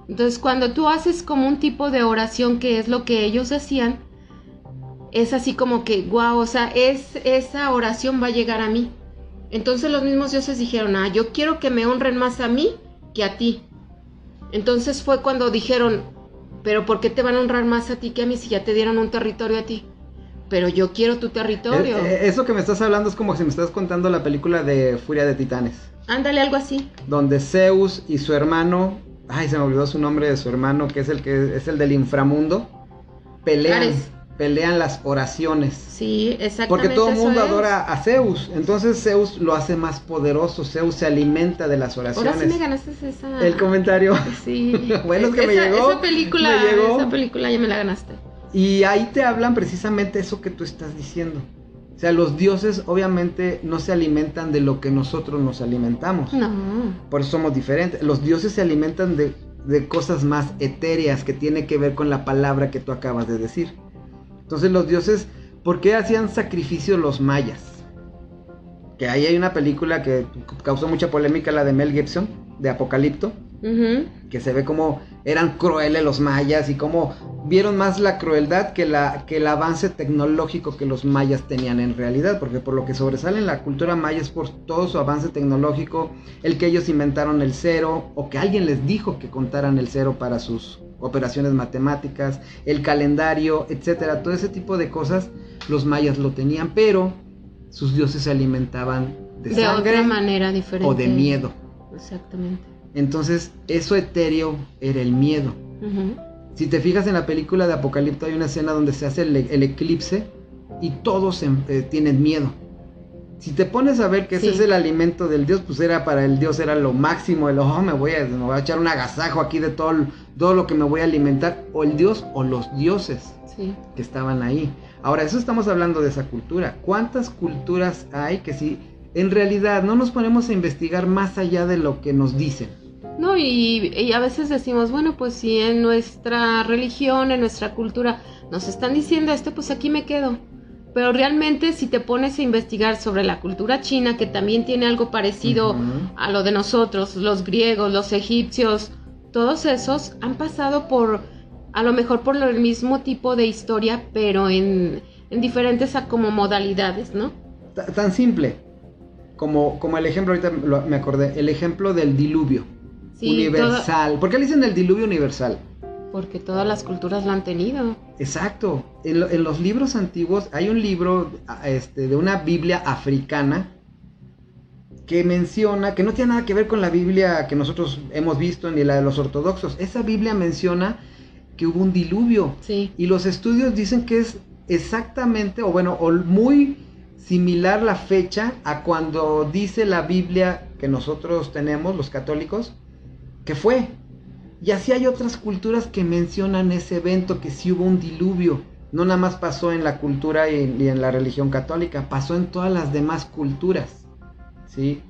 Entonces cuando tú haces como un tipo de oración, que es lo que ellos decían, es así como que, o sea, esa oración va a llegar a mí. Entonces los mismos dioses dijeron, yo quiero que me honren más a mí que a ti. Entonces fue cuando dijeron, pero ¿por qué te van a honrar más a ti que a mí si ya te dieron un territorio a ti? Pero yo quiero tu territorio. Eso que me estás hablando es como si me estás contando la película de Furia de Titanes. Ándale, algo así. Donde Zeus y su hermano, ay, se me olvidó su nombre de su hermano, que es el del inframundo, pelean las oraciones. Sí, exactamente. Porque todo el mundo adora a Zeus, entonces Zeus lo hace más poderoso, Zeus se alimenta de las oraciones. Ahora sí me ganaste esa... El comentario. Sí. Bueno, es que me llegó. Esa película ya me la ganaste. Y ahí te hablan precisamente eso que tú estás diciendo. O sea, los dioses obviamente no se alimentan de lo que nosotros nos alimentamos. No. Por eso somos diferentes. Los dioses se alimentan de cosas más etéreas que tiene que ver con la palabra que tú acabas de decir. Entonces los dioses, ¿por qué hacían sacrificio los mayas? Que ahí hay una película que causó mucha polémica, la de Mel Gibson, de Apocalipto, que se ve como eran crueles los mayas y cómo vieron más la crueldad que el avance tecnológico que los mayas tenían en realidad, porque por lo que sobresale en la cultura maya es por todo su avance tecnológico, el que ellos inventaron el cero, o que alguien les dijo que contaran el cero para sus operaciones matemáticas, el calendario, etcétera. Todo ese tipo de cosas los mayas lo tenían, pero sus dioses se alimentaban de sangre, otra manera diferente, o de miedo. Exactamente. Entonces eso etéreo era el miedo. Si te fijas en la película de Apocalipto, hay una escena donde se hace el eclipse y todos tienen miedo. Si te pones a ver que ese es el alimento del dios, pues era para el dios, era lo máximo, me voy a echar un agasajo aquí de todo lo que me voy a alimentar, o el dios o los dioses que estaban ahí. Ahora, eso estamos hablando de esa cultura. ¿Cuántas culturas hay que si en realidad no nos ponemos a investigar más allá de lo que nos dicen? No, y a veces decimos, bueno, pues si en nuestra religión, en nuestra cultura nos están diciendo esto, pues aquí me quedo. Pero realmente si te pones a investigar sobre la cultura china, que también tiene algo parecido a lo de nosotros, los griegos, los egipcios, todos esos han pasado a lo mejor por el mismo tipo de historia, pero en diferentes como modalidades, ¿no? Tan simple como el ejemplo, ahorita me acordé, el ejemplo del diluvio universal. ¿Por qué le dicen el diluvio universal? Porque todas las culturas lo han tenido. Exacto. En los libros antiguos hay un libro de una Biblia africana que menciona, que no tiene nada que ver con la Biblia que nosotros hemos visto ni la de los ortodoxos. Esa Biblia menciona que hubo un diluvio. Sí. Y los estudios dicen que es exactamente, o muy similar la fecha a cuando dice la Biblia que nosotros tenemos, los católicos, que fue. Y así hay otras culturas que mencionan ese evento, que sí hubo un diluvio. No nada más pasó en la cultura y en la religión católica, pasó en todas las demás culturas, ¿sí?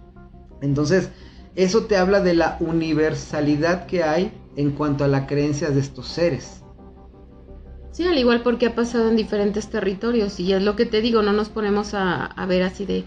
Entonces, eso te habla de la universalidad que hay en cuanto a la creencia de estos seres. Sí, al igual porque ha pasado en diferentes territorios, y es lo que te digo, no nos ponemos a ver así de,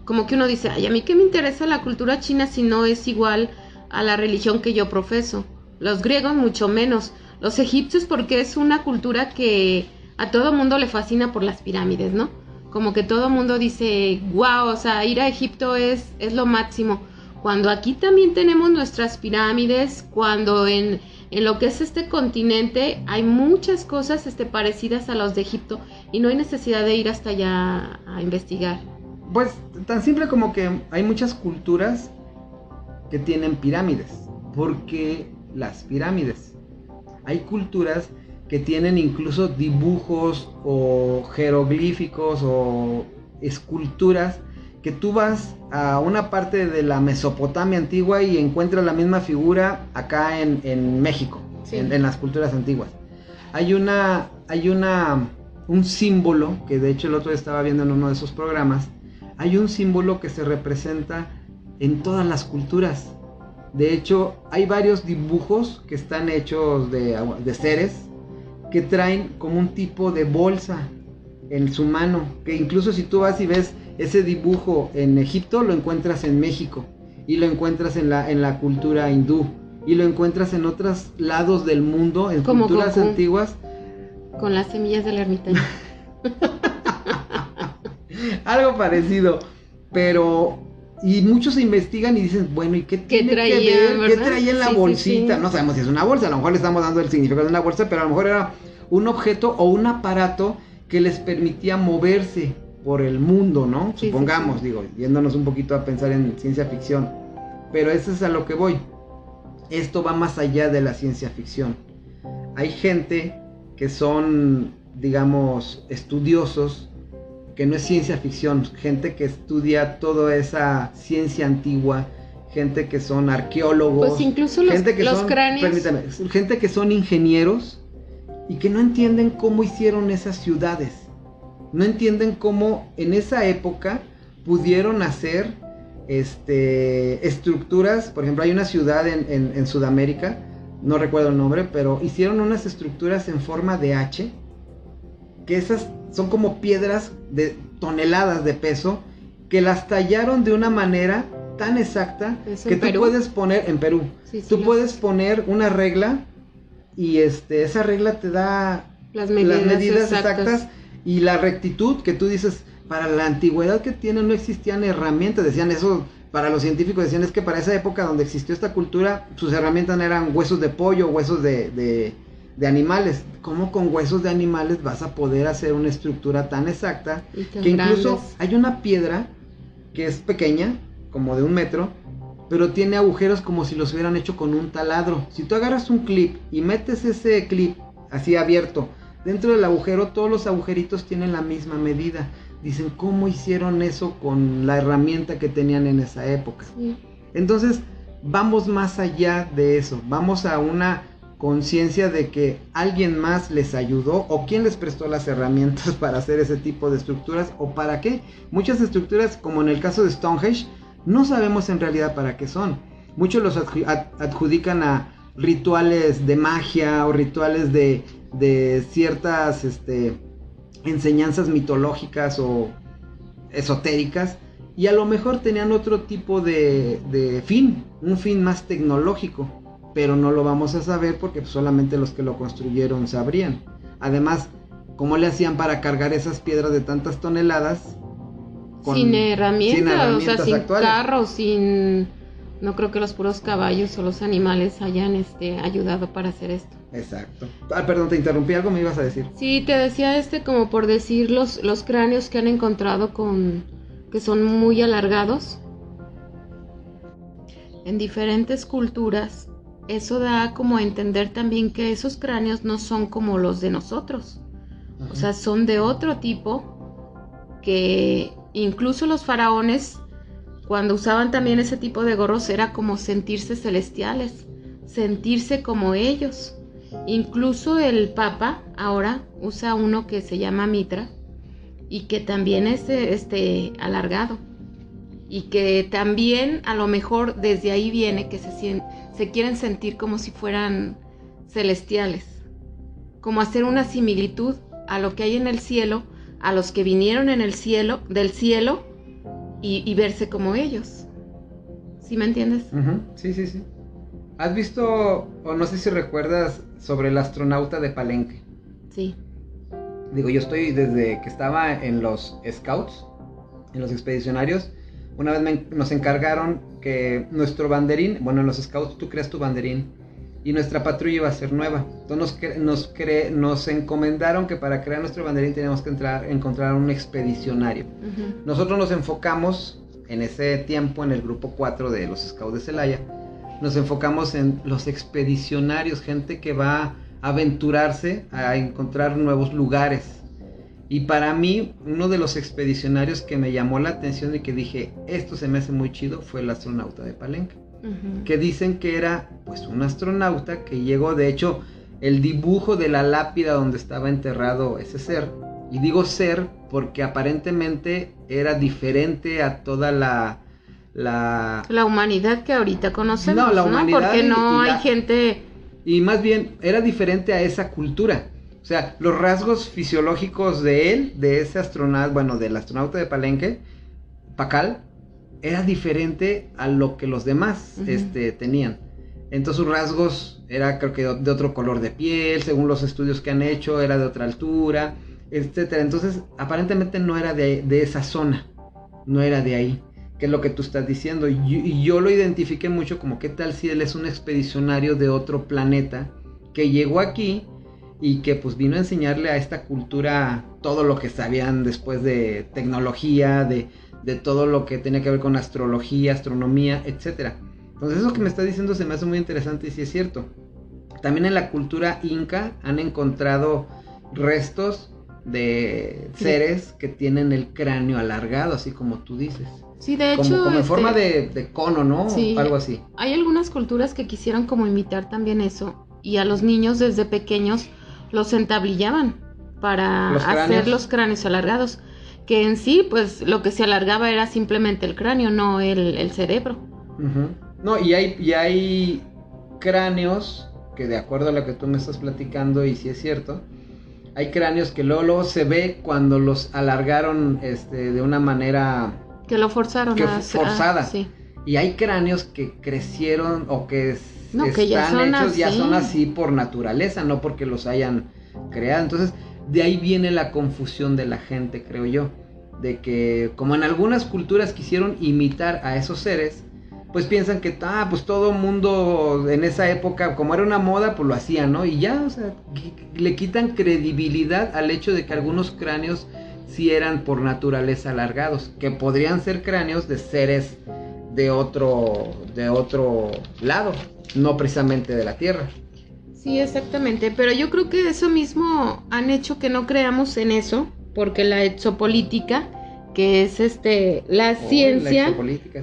como que uno dice, a mí qué me interesa la cultura china si no es igual a la religión que yo profeso. Los griegos mucho menos, los egipcios porque es una cultura que a todo mundo le fascina por las pirámides, ¿no? Como que todo mundo dice, wow, o sea, ir a Egipto es lo máximo. Cuando aquí también tenemos nuestras pirámides, cuando en lo que es este continente hay muchas cosas parecidas a los de Egipto y no hay necesidad de ir hasta allá a investigar. Pues tan simple como que hay muchas culturas que tienen pirámides. Porque las pirámides, hay culturas que tienen incluso dibujos o jeroglíficos o esculturas que tú vas a una parte de la Mesopotamia antigua y encuentras la misma figura acá en México, en las culturas antiguas. Hay un símbolo, que de hecho el otro día estaba viendo en uno de esos programas, hay un símbolo que se representa en todas las culturas. De hecho, hay varios dibujos que están hechos de seres que traen como un tipo de bolsa en su mano, que incluso si tú vas y ves ese dibujo en Egipto, lo encuentras en México, y lo encuentras en la cultura hindú, y lo encuentras en otros lados del mundo, en como culturas Goku, antiguas. Con las semillas del ermitaño. Algo parecido, pero... Y muchos se investigan y dicen, bueno, ¿y qué tiene que ver? ¿Qué traía en la bolsita? Sí. No sabemos si es una bolsa, a lo mejor le estamos dando el significado de una bolsa, pero a lo mejor era un objeto o un aparato que les permitía moverse por el mundo, ¿no? Sí, supongamos, sí. digo, yéndonos un poquito a pensar en ciencia ficción, pero eso es a lo que voy. Esto va más allá de la ciencia ficción. Hay gente que son, digamos, estudiosos, que no es ciencia ficción, gente que estudia toda esa ciencia antigua, gente que son arqueólogos, pues incluso los cráneos, permítame, gente que son ingenieros y que no entienden cómo hicieron esas ciudades, no entienden cómo en esa época pudieron hacer estructuras. Por ejemplo, hay una ciudad en Sudamérica, no recuerdo el nombre, pero hicieron unas estructuras en forma de H, que esas son como piedras de toneladas de peso, que las tallaron de una manera tan exacta que tú puedes poner en Perú, tú puedes poner una regla y esa regla te da las medidas exactas y la rectitud, que tú dices, para la antigüedad que tienen no existían herramientas, decían eso. Para los científicos decían, es que para esa época donde existió esta cultura, sus herramientas eran huesos de pollo, huesos de animales. ¿Cómo con huesos de animales vas a poder hacer una estructura tan exacta? Que incluso hay una piedra que es pequeña, como de 1 metro, pero tiene agujeros como si los hubieran hecho con un taladro. Si tú agarras un clip y metes ese clip así abierto dentro del agujero, todos los agujeritos tienen la misma medida. Dicen, ¿cómo hicieron eso con la herramienta que tenían en esa época? Sí. Entonces, vamos más allá de eso. Vamos a una conciencia de que alguien más les ayudó, o quién les prestó las herramientas para hacer ese tipo de estructuras, o para qué. Muchas estructuras, como en el caso de Stonehenge, no sabemos en realidad para qué son. Muchos los adjudican a rituales de magia o rituales de ciertas enseñanzas mitológicas o esotéricas, y a lo mejor tenían otro tipo de fin, un fin más tecnológico, pero no lo vamos a saber porque solamente los que lo construyeron sabrían. Además, ¿cómo le hacían para cargar esas piedras de tantas toneladas? Sin herramientas, o sea, sin actuales. Carros, sin... No creo que los puros caballos o los animales hayan ayudado para hacer esto. Exacto. Perdón, te interrumpí, algo me ibas a decir. Sí, te decía como por decir los cráneos que han encontrado que son muy alargados. En diferentes culturas, eso da como a entender también que esos cráneos no son como los de nosotros. Uh-huh. O sea, son de otro tipo, que incluso los faraones, cuando usaban también ese tipo de gorros, era como sentirse celestiales, sentirse como ellos. Incluso el Papa ahora usa uno que se llama mitra y que también es alargado, y que también a lo mejor desde ahí viene que se quieren sentir como si fueran celestiales, como hacer una similitud a lo que hay en el cielo, a los que vinieron del cielo, y verse como ellos. ¿Sí me entiendes? Uh-huh. Sí. ¿Has visto, o no sé si recuerdas, sobre el astronauta de Palenque? Sí. Digo, yo estoy desde que estaba en los scouts, en los expedicionarios. Una vez nos encargaron que nuestro banderín, bueno, en los scouts tú creas tu banderín, y nuestra patrulla iba a ser nueva. Entonces nos encomendaron que para crear nuestro banderín teníamos que encontrar un expedicionario. Uh-huh. Nosotros nos enfocamos en ese tiempo en el grupo 4 de los scouts de Celaya. Nos enfocamos en los expedicionarios, gente que va a aventurarse a encontrar nuevos lugares. Y para mí, uno de los expedicionarios que me llamó la atención y que dije, esto se me hace muy chido, fue el astronauta de Palenque. Uh-huh. Que dicen que era pues un astronauta que llegó, de hecho, el dibujo de la lápida donde estaba enterrado ese ser, y digo ser porque aparentemente era diferente a toda la humanidad que ahorita conocemos, no, la humanidad, porque no hay gente, y más bien era diferente a esa cultura. O sea, los rasgos fisiológicos de él, de ese astronauta, bueno, del astronauta de Palenque, Pacal, era diferente a lo que los demás uh-huh. Tenían. Entonces sus rasgos era, creo que de otro color de piel, según los estudios que han hecho, era de otra altura, etcétera. Entonces aparentemente no era de esa zona, no era de ahí, que es lo que tú estás diciendo. Y yo lo identifiqué mucho como, ¿qué tal si él es un expedicionario de otro planeta que llegó aquí y que pues vino a enseñarle a esta cultura todo lo que sabían después de tecnología, de todo lo que tenía que ver con astrología, astronomía, etcétera. Entonces eso que me está diciendo se me hace muy interesante y sí es cierto. También en la cultura inca han encontrado restos de seres que tienen el cráneo alargado, así como tú dices. Sí, de hecho... Como en forma de cono, ¿no? Sí, algo así. Hay algunas culturas que quisieron como imitar también eso, y a los niños desde pequeños los entablillaban para hacer los cráneos alargados, que en sí, pues, lo que se alargaba era simplemente el cráneo, no el cerebro. Uh-huh. No, y hay cráneos que, de acuerdo a lo que tú me estás platicando, y sí es cierto, hay cráneos que luego se ve cuando los alargaron de una manera... Que lo forzaron. Forzada. Sí. Y hay cráneos que crecieron o que ya son así por naturaleza, no porque los hayan creado. Entonces, de ahí viene la confusión de la gente, creo yo. De que, como en algunas culturas quisieron imitar a esos seres, pues piensan que pues todo mundo en esa época, como era una moda, pues lo hacían, ¿no? Y ya, o sea, le quitan credibilidad al hecho de que algunos cráneos sí eran por naturaleza alargados, que podrían ser cráneos de seres de otro lado, no precisamente de la Tierra. Sí, exactamente, pero yo creo que eso mismo han hecho que no creamos en eso, porque la exopolítica, que es la ciencia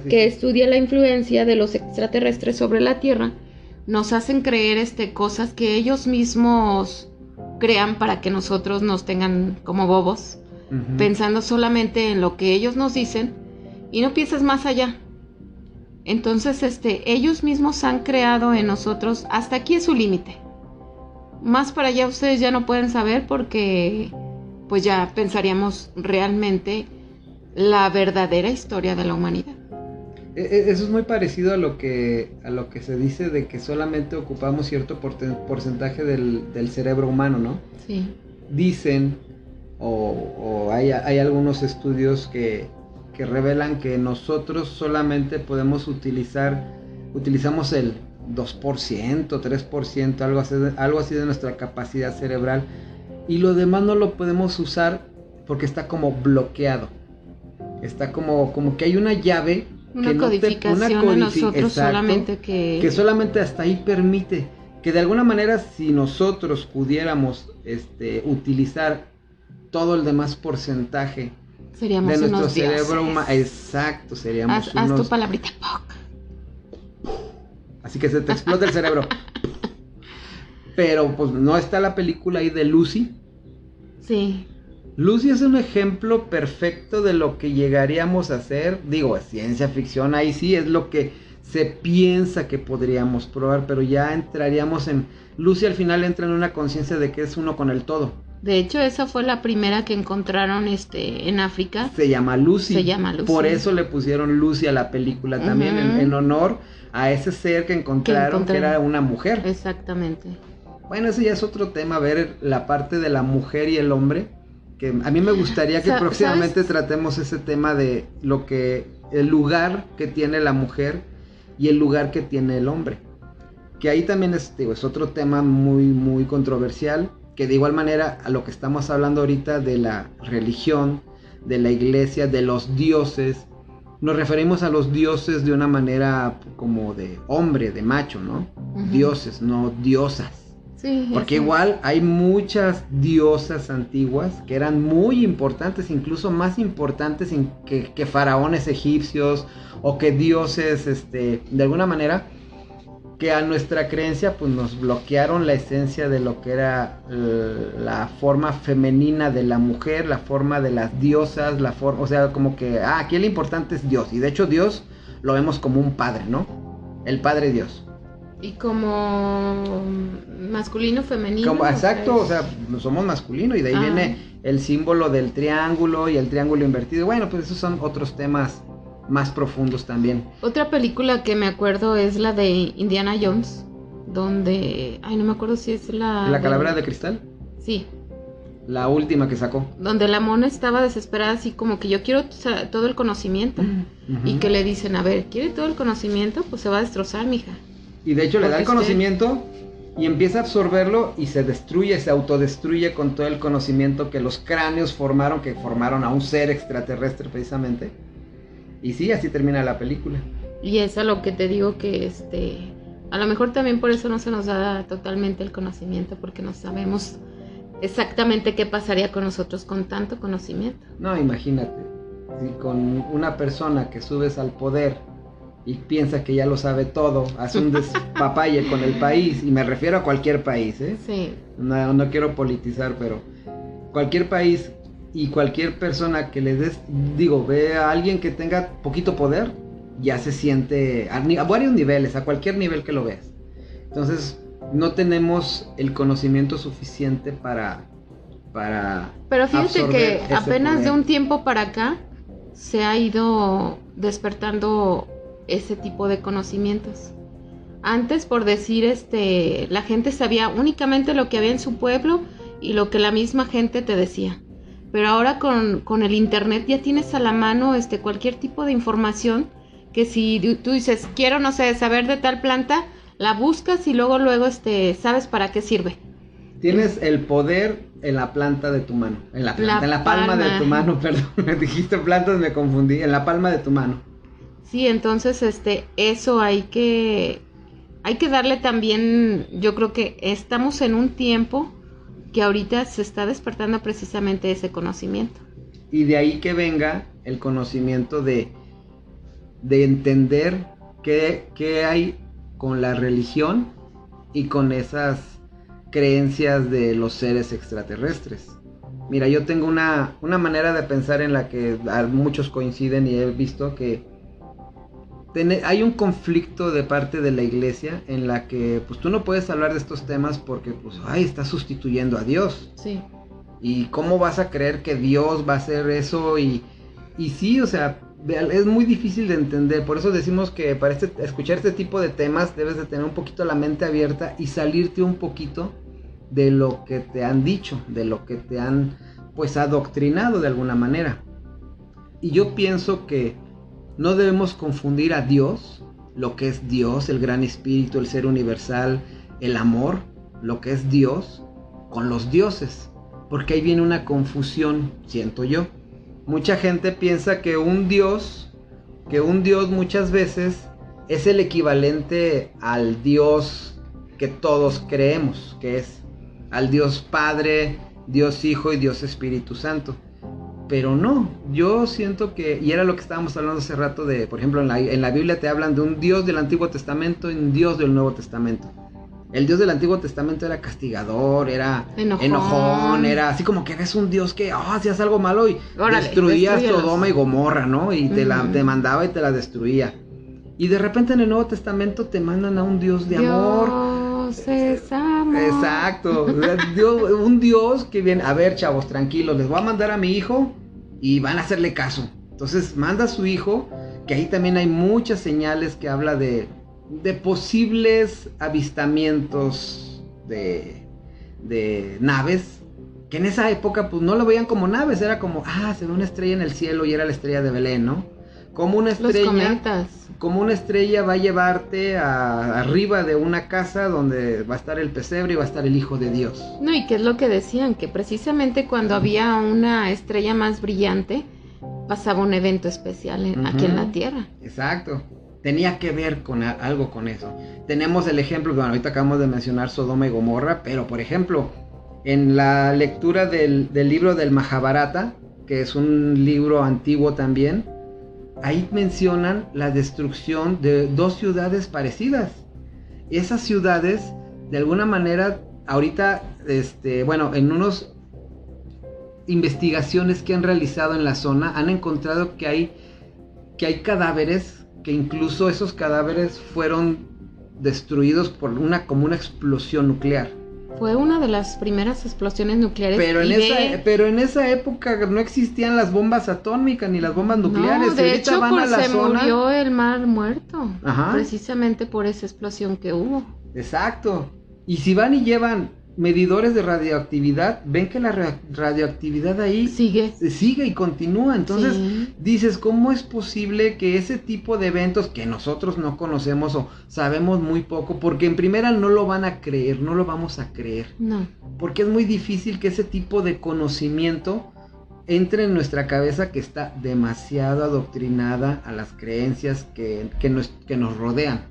que estudia la influencia de los extraterrestres sobre la Tierra, nos hacen creer cosas que ellos mismos crean para que nosotros nos tengan como bobos, uh-huh, pensando solamente en lo que ellos nos dicen y no piensas más allá. Entonces, ellos mismos han creado en nosotros, hasta aquí es su límite. Más para allá ustedes ya no pueden saber, porque pues ya pensaríamos realmente la verdadera historia de la humanidad. Eso es muy parecido a lo que se dice de que solamente ocupamos cierto porcentaje del cerebro humano, ¿no? Sí. Dicen, o hay algunos estudios que revelan que nosotros solamente utilizamos el 2%, 3%, algo así de nuestra capacidad cerebral, y lo demás no lo podemos usar porque está como bloqueado. Está como que hay una llave, una codificación en nosotros, exacto, solamente que solamente hasta ahí permite que de alguna manera, si nosotros pudiéramos utilizar todo el demás porcentaje seríamos de nuestro unos cerebro humano, exacto, seríamos haz tu palabrita así que se te explota el cerebro. Pero pues no está la película ahí de Lucy. Sí. Lucy es un ejemplo perfecto de lo que llegaríamos a hacer. Digo, ciencia ficción, ahí sí es lo que se piensa que podríamos probar, pero ya entraríamos en... Lucy al final entra en una conciencia de que es uno con el todo. De hecho, esa fue la primera que encontraron en África. Se llama Lucy. Por eso le pusieron Lucy a la película también, uh-huh, en honor a ese ser que encontraron que era una mujer. Exactamente. Bueno, ese ya es otro tema, ver la parte de la mujer y el hombre, que a mí me gustaría que próximamente tratemos ese tema de el lugar que tiene la mujer y el lugar que tiene el hombre. Que ahí también es otro tema muy, muy controversial, que de igual manera a lo que estamos hablando ahorita de la religión, de la iglesia, de los dioses, nos referimos a los dioses de una manera como de hombre, de macho, ¿no? Uh-huh. Dioses, no diosas. Sí, porque igual hay muchas diosas antiguas que eran muy importantes, incluso más importantes que faraones egipcios o que dioses, de alguna manera, que a nuestra creencia pues nos bloquearon la esencia de lo que era la forma femenina de la mujer, la forma de las diosas, o sea, como que aquí lo importante es Dios, y de hecho Dios lo vemos como un padre, ¿no? El Padre Dios. Y como masculino, femenino. Exacto, o sea, somos masculino, y de ahí viene el símbolo del triángulo y el triángulo invertido. Bueno, pues esos son otros temas más profundos también. Otra película que me acuerdo es la de Indiana Jones, donde... no me acuerdo si es ¿La calavera de cristal? Sí. La última que sacó. Donde la mona estaba desesperada, así como que yo quiero todo el conocimiento. Uh-huh. Y que le dicen, a ver, ¿quiere todo el conocimiento? Pues se va a destrozar, mija. Y de hecho le da el conocimiento y empieza a absorberlo y se destruye, se autodestruye con todo el conocimiento que los cráneos formaron, que formaron a un ser extraterrestre precisamente. Y sí, así termina la película. Y es a lo que te digo que a lo mejor también por eso no se nos da totalmente el conocimiento, porque no sabemos exactamente qué pasaría con nosotros con tanto conocimiento. No, imagínate, si con una persona que subes al poder y piensa que ya lo sabe todo, hace un despapalle con el país, y me refiero a cualquier país, ¿eh? Sí. No quiero politizar, pero cualquier país y cualquier persona que le des, ve a alguien que tenga poquito poder, ya se siente a varios niveles, a cualquier nivel que lo veas. Entonces, no tenemos el conocimiento suficiente para pero fíjate que apenas poder. De un tiempo para acá se ha ido despertando ese tipo de conocimientos. Antes, por decir, la gente sabía únicamente lo que había en su pueblo y lo que la misma gente te decía. Pero ahora con el internet ya tienes a la mano cualquier tipo de información, que si tú dices, quiero, no sé, saber de tal planta, la buscas y luego sabes para qué sirve. Tienes el poder en la planta de tu mano, en la palma de tu mano, perdón, me dijiste plantas, me confundí, en la palma de tu mano. Sí, entonces eso hay que darle también. Yo creo que estamos en un tiempo que ahorita se está despertando precisamente ese conocimiento. Y de ahí que venga el conocimiento de entender qué hay con la religión y con esas creencias de los seres extraterrestres. Mira, yo tengo una manera de pensar en la que muchos coinciden, y he visto que hay un conflicto de parte de la iglesia en la que pues tú no puedes hablar de estos temas porque pues estás sustituyendo a Dios. Sí. Y cómo vas a creer que Dios va a hacer eso, y sí, o sea, es muy difícil de entender. Por eso decimos que para escuchar este tipo de temas debes de tener un poquito la mente abierta y salirte un poquito de lo que te han dicho, de lo que te han pues adoctrinado de alguna manera. Y yo pienso que no debemos confundir a Dios, lo que es Dios, el gran espíritu, el ser universal, el amor, lo que es Dios, con los dioses, porque ahí viene una confusión, siento yo. Mucha gente piensa que un Dios muchas veces es el equivalente al Dios que todos creemos, que es al Dios Padre, Dios Hijo y Dios Espíritu Santo. Pero no, yo siento que, y era lo que estábamos hablando hace rato de, por ejemplo, en la Biblia te hablan de un Dios del Antiguo Testamento y un Dios del Nuevo Testamento. El Dios del Antiguo Testamento era castigador, era enojón, era así como que ves un Dios que hacías algo malo y destruía Sodoma y Gomorra, ¿no? Y te mandaba y te la destruía. Y de repente en el Nuevo Testamento te mandan a un Dios de amor. Dios es amor. Exacto. Un Dios que viene, a ver, chavos, tranquilos, les voy a mandar a mi hijo y van a hacerle caso. Entonces manda a su hijo, que ahí también hay muchas señales que habla de posibles avistamientos de naves, que en esa época pues no lo veían como naves, era como, se ve una estrella en el cielo y era la estrella de Belén, ¿no? Como una estrella va a llevarte arriba de una casa donde va a estar el pesebre y va a estar el Hijo de Dios. No, y qué es lo que decían, que precisamente cuando había una estrella más brillante, pasaba un evento especial aquí en la Tierra. Exacto. Tenía que ver con algo con eso. Tenemos el ejemplo, bueno, ahorita acabamos de mencionar Sodoma y Gomorra, pero por ejemplo, en la lectura del libro del Mahabharata, que es un libro antiguo también, ahí mencionan la destrucción de 2 ciudades parecidas. Esas ciudades, de alguna manera, ahorita, en unas investigaciones que han realizado en la zona, han encontrado que hay cadáveres, que incluso esos cadáveres fueron destruidos por como una explosión nuclear. Fue una de las primeras explosiones nucleares. Pero en esa época no existían las bombas atómicas ni las bombas nucleares. No, de hecho, murió el Mar Muerto. Ajá. Precisamente por esa explosión que hubo. Exacto. Y si van y llevan medidores de radioactividad, ven que la radioactividad ahí sigue y continúa. Entonces dices, ¿cómo es posible que ese tipo de eventos que nosotros no conocemos o sabemos muy poco, porque en primera no lo van a creer, no lo vamos a creer? No. Porque es muy difícil que ese tipo de conocimiento entre en nuestra cabeza, que está demasiado adoctrinada a las creencias que nos rodean.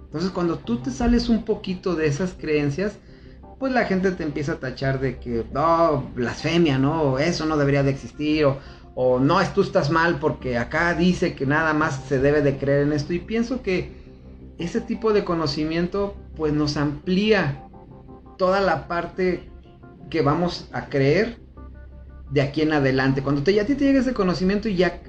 Entonces cuando tú te sales un poquito de esas creencias, pues la gente te empieza a tachar de que, blasfemia, ¿no? Eso no debería de existir, o no, tú estás mal porque acá dice que nada más se debe de creer en esto. Y pienso que ese tipo de conocimiento pues nos amplía toda la parte que vamos a creer de aquí en adelante. Cuando a ti te llega ese conocimiento y ya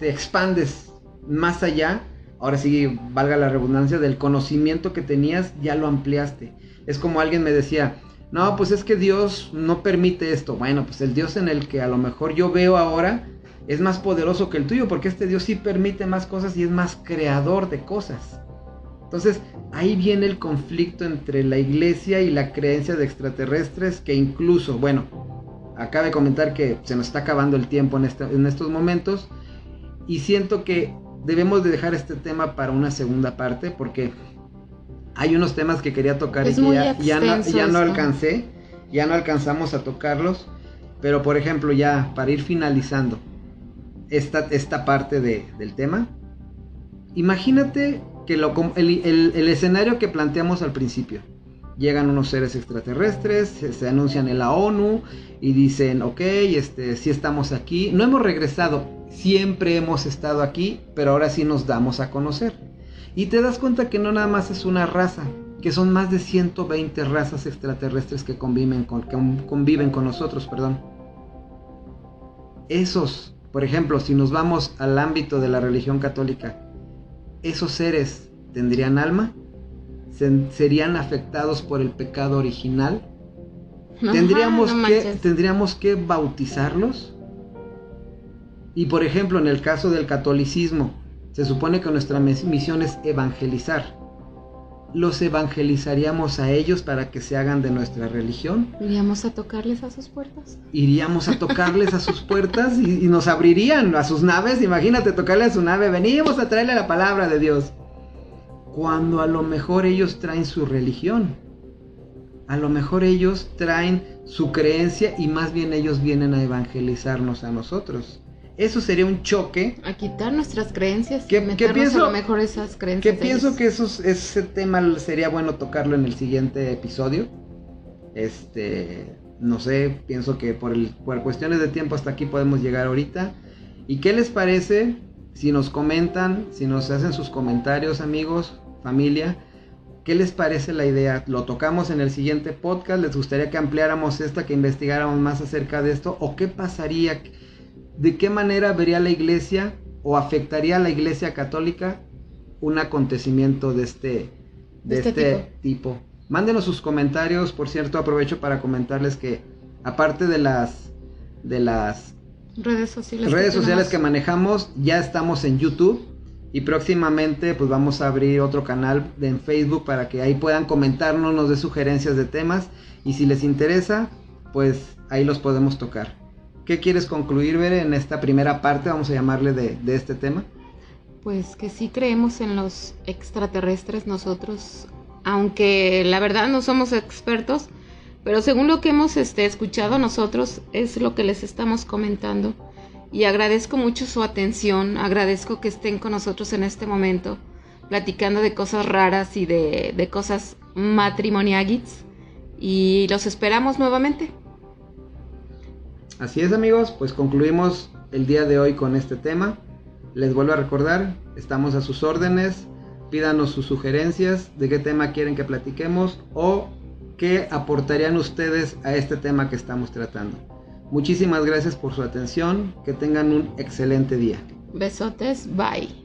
expandes más allá, ahora sí, valga la redundancia, del conocimiento que tenías, ya lo ampliaste. Es como alguien me decía, no, pues es que Dios no permite esto. Bueno, pues el Dios en el que a lo mejor yo veo ahora es más poderoso que el tuyo, porque este Dios sí permite más cosas y es más creador de cosas. Entonces, ahí viene el conflicto entre la iglesia y la creencia de extraterrestres, que incluso, bueno, acabo de comentar que se nos está acabando el tiempo en estos momentos, y siento que debemos de dejar este tema para una segunda parte, porque hay unos temas que quería tocar y que ya no alcanzamos a tocarlos. Pero por ejemplo, ya para ir finalizando esta parte del tema, imagínate que el escenario que planteamos al principio. Llegan unos seres extraterrestres, se anuncian en la ONU y dicen, ok, sí estamos aquí, no hemos regresado, siempre hemos estado aquí, pero ahora sí nos damos a conocer. Y te das cuenta que no nada más es una raza, que son más de 120 razas extraterrestres que conviven con nosotros, perdón. Esos, por ejemplo, si nos vamos al ámbito de la religión católica, ¿esos seres tendrían alma? ¿Serían afectados por el pecado original? ¿Tendríamos que bautizarlos? Y por ejemplo, en el caso del catolicismo, se supone que nuestra misión es evangelizar. ¿Los evangelizaríamos a ellos para que se hagan de nuestra religión? ¿Iríamos a tocarles a sus puertas? Iríamos a tocarles a sus puertas y nos abrirían a sus naves. Imagínate tocarle a su nave, venimos a traerle la palabra de Dios. Cuando a lo mejor ellos traen su religión. A lo mejor ellos traen su creencia y más bien ellos vienen a evangelizarnos a nosotros. Eso sería un choque. A quitar nuestras creencias y meternos a lo mejor esas creencias. Que pienso que ese tema sería bueno tocarlo en el siguiente episodio. No sé, pienso que por cuestiones de tiempo hasta aquí podemos llegar ahorita. ¿Y qué les parece si nos comentan, si nos hacen sus comentarios, amigos, familia? ¿Qué les parece la idea? ¿Lo tocamos en el siguiente podcast? ¿Les gustaría que ampliáramos que investigáramos más acerca de esto? ¿O qué pasaría? ¿De qué manera vería la iglesia o afectaría a la iglesia católica un acontecimiento de este tipo? Mándenos sus comentarios. Por cierto, aprovecho para comentarles que aparte de las redes sociales que manejamos, ya estamos en YouTube y próximamente pues vamos a abrir otro canal en Facebook para que ahí puedan comentarnos, nos dé sugerencias de temas y si les interesa, pues ahí los podemos tocar. ¿Qué quieres concluir, Bere, en esta primera parte, vamos a llamarle de este tema? Pues que sí creemos en los extraterrestres nosotros, aunque la verdad no somos expertos, pero según lo que hemos escuchado nosotros es lo que les estamos comentando. Y agradezco mucho su atención, agradezco que estén con nosotros en este momento, platicando de cosas raras y de cosas matrimoniaguits, y los esperamos nuevamente. Así es, amigos, pues concluimos el día de hoy con este tema. Les vuelvo a recordar, estamos a sus órdenes, pídanos sus sugerencias de qué tema quieren que platiquemos o qué aportarían ustedes a este tema que estamos tratando. Muchísimas gracias por su atención, que tengan un excelente día. Besotes, bye.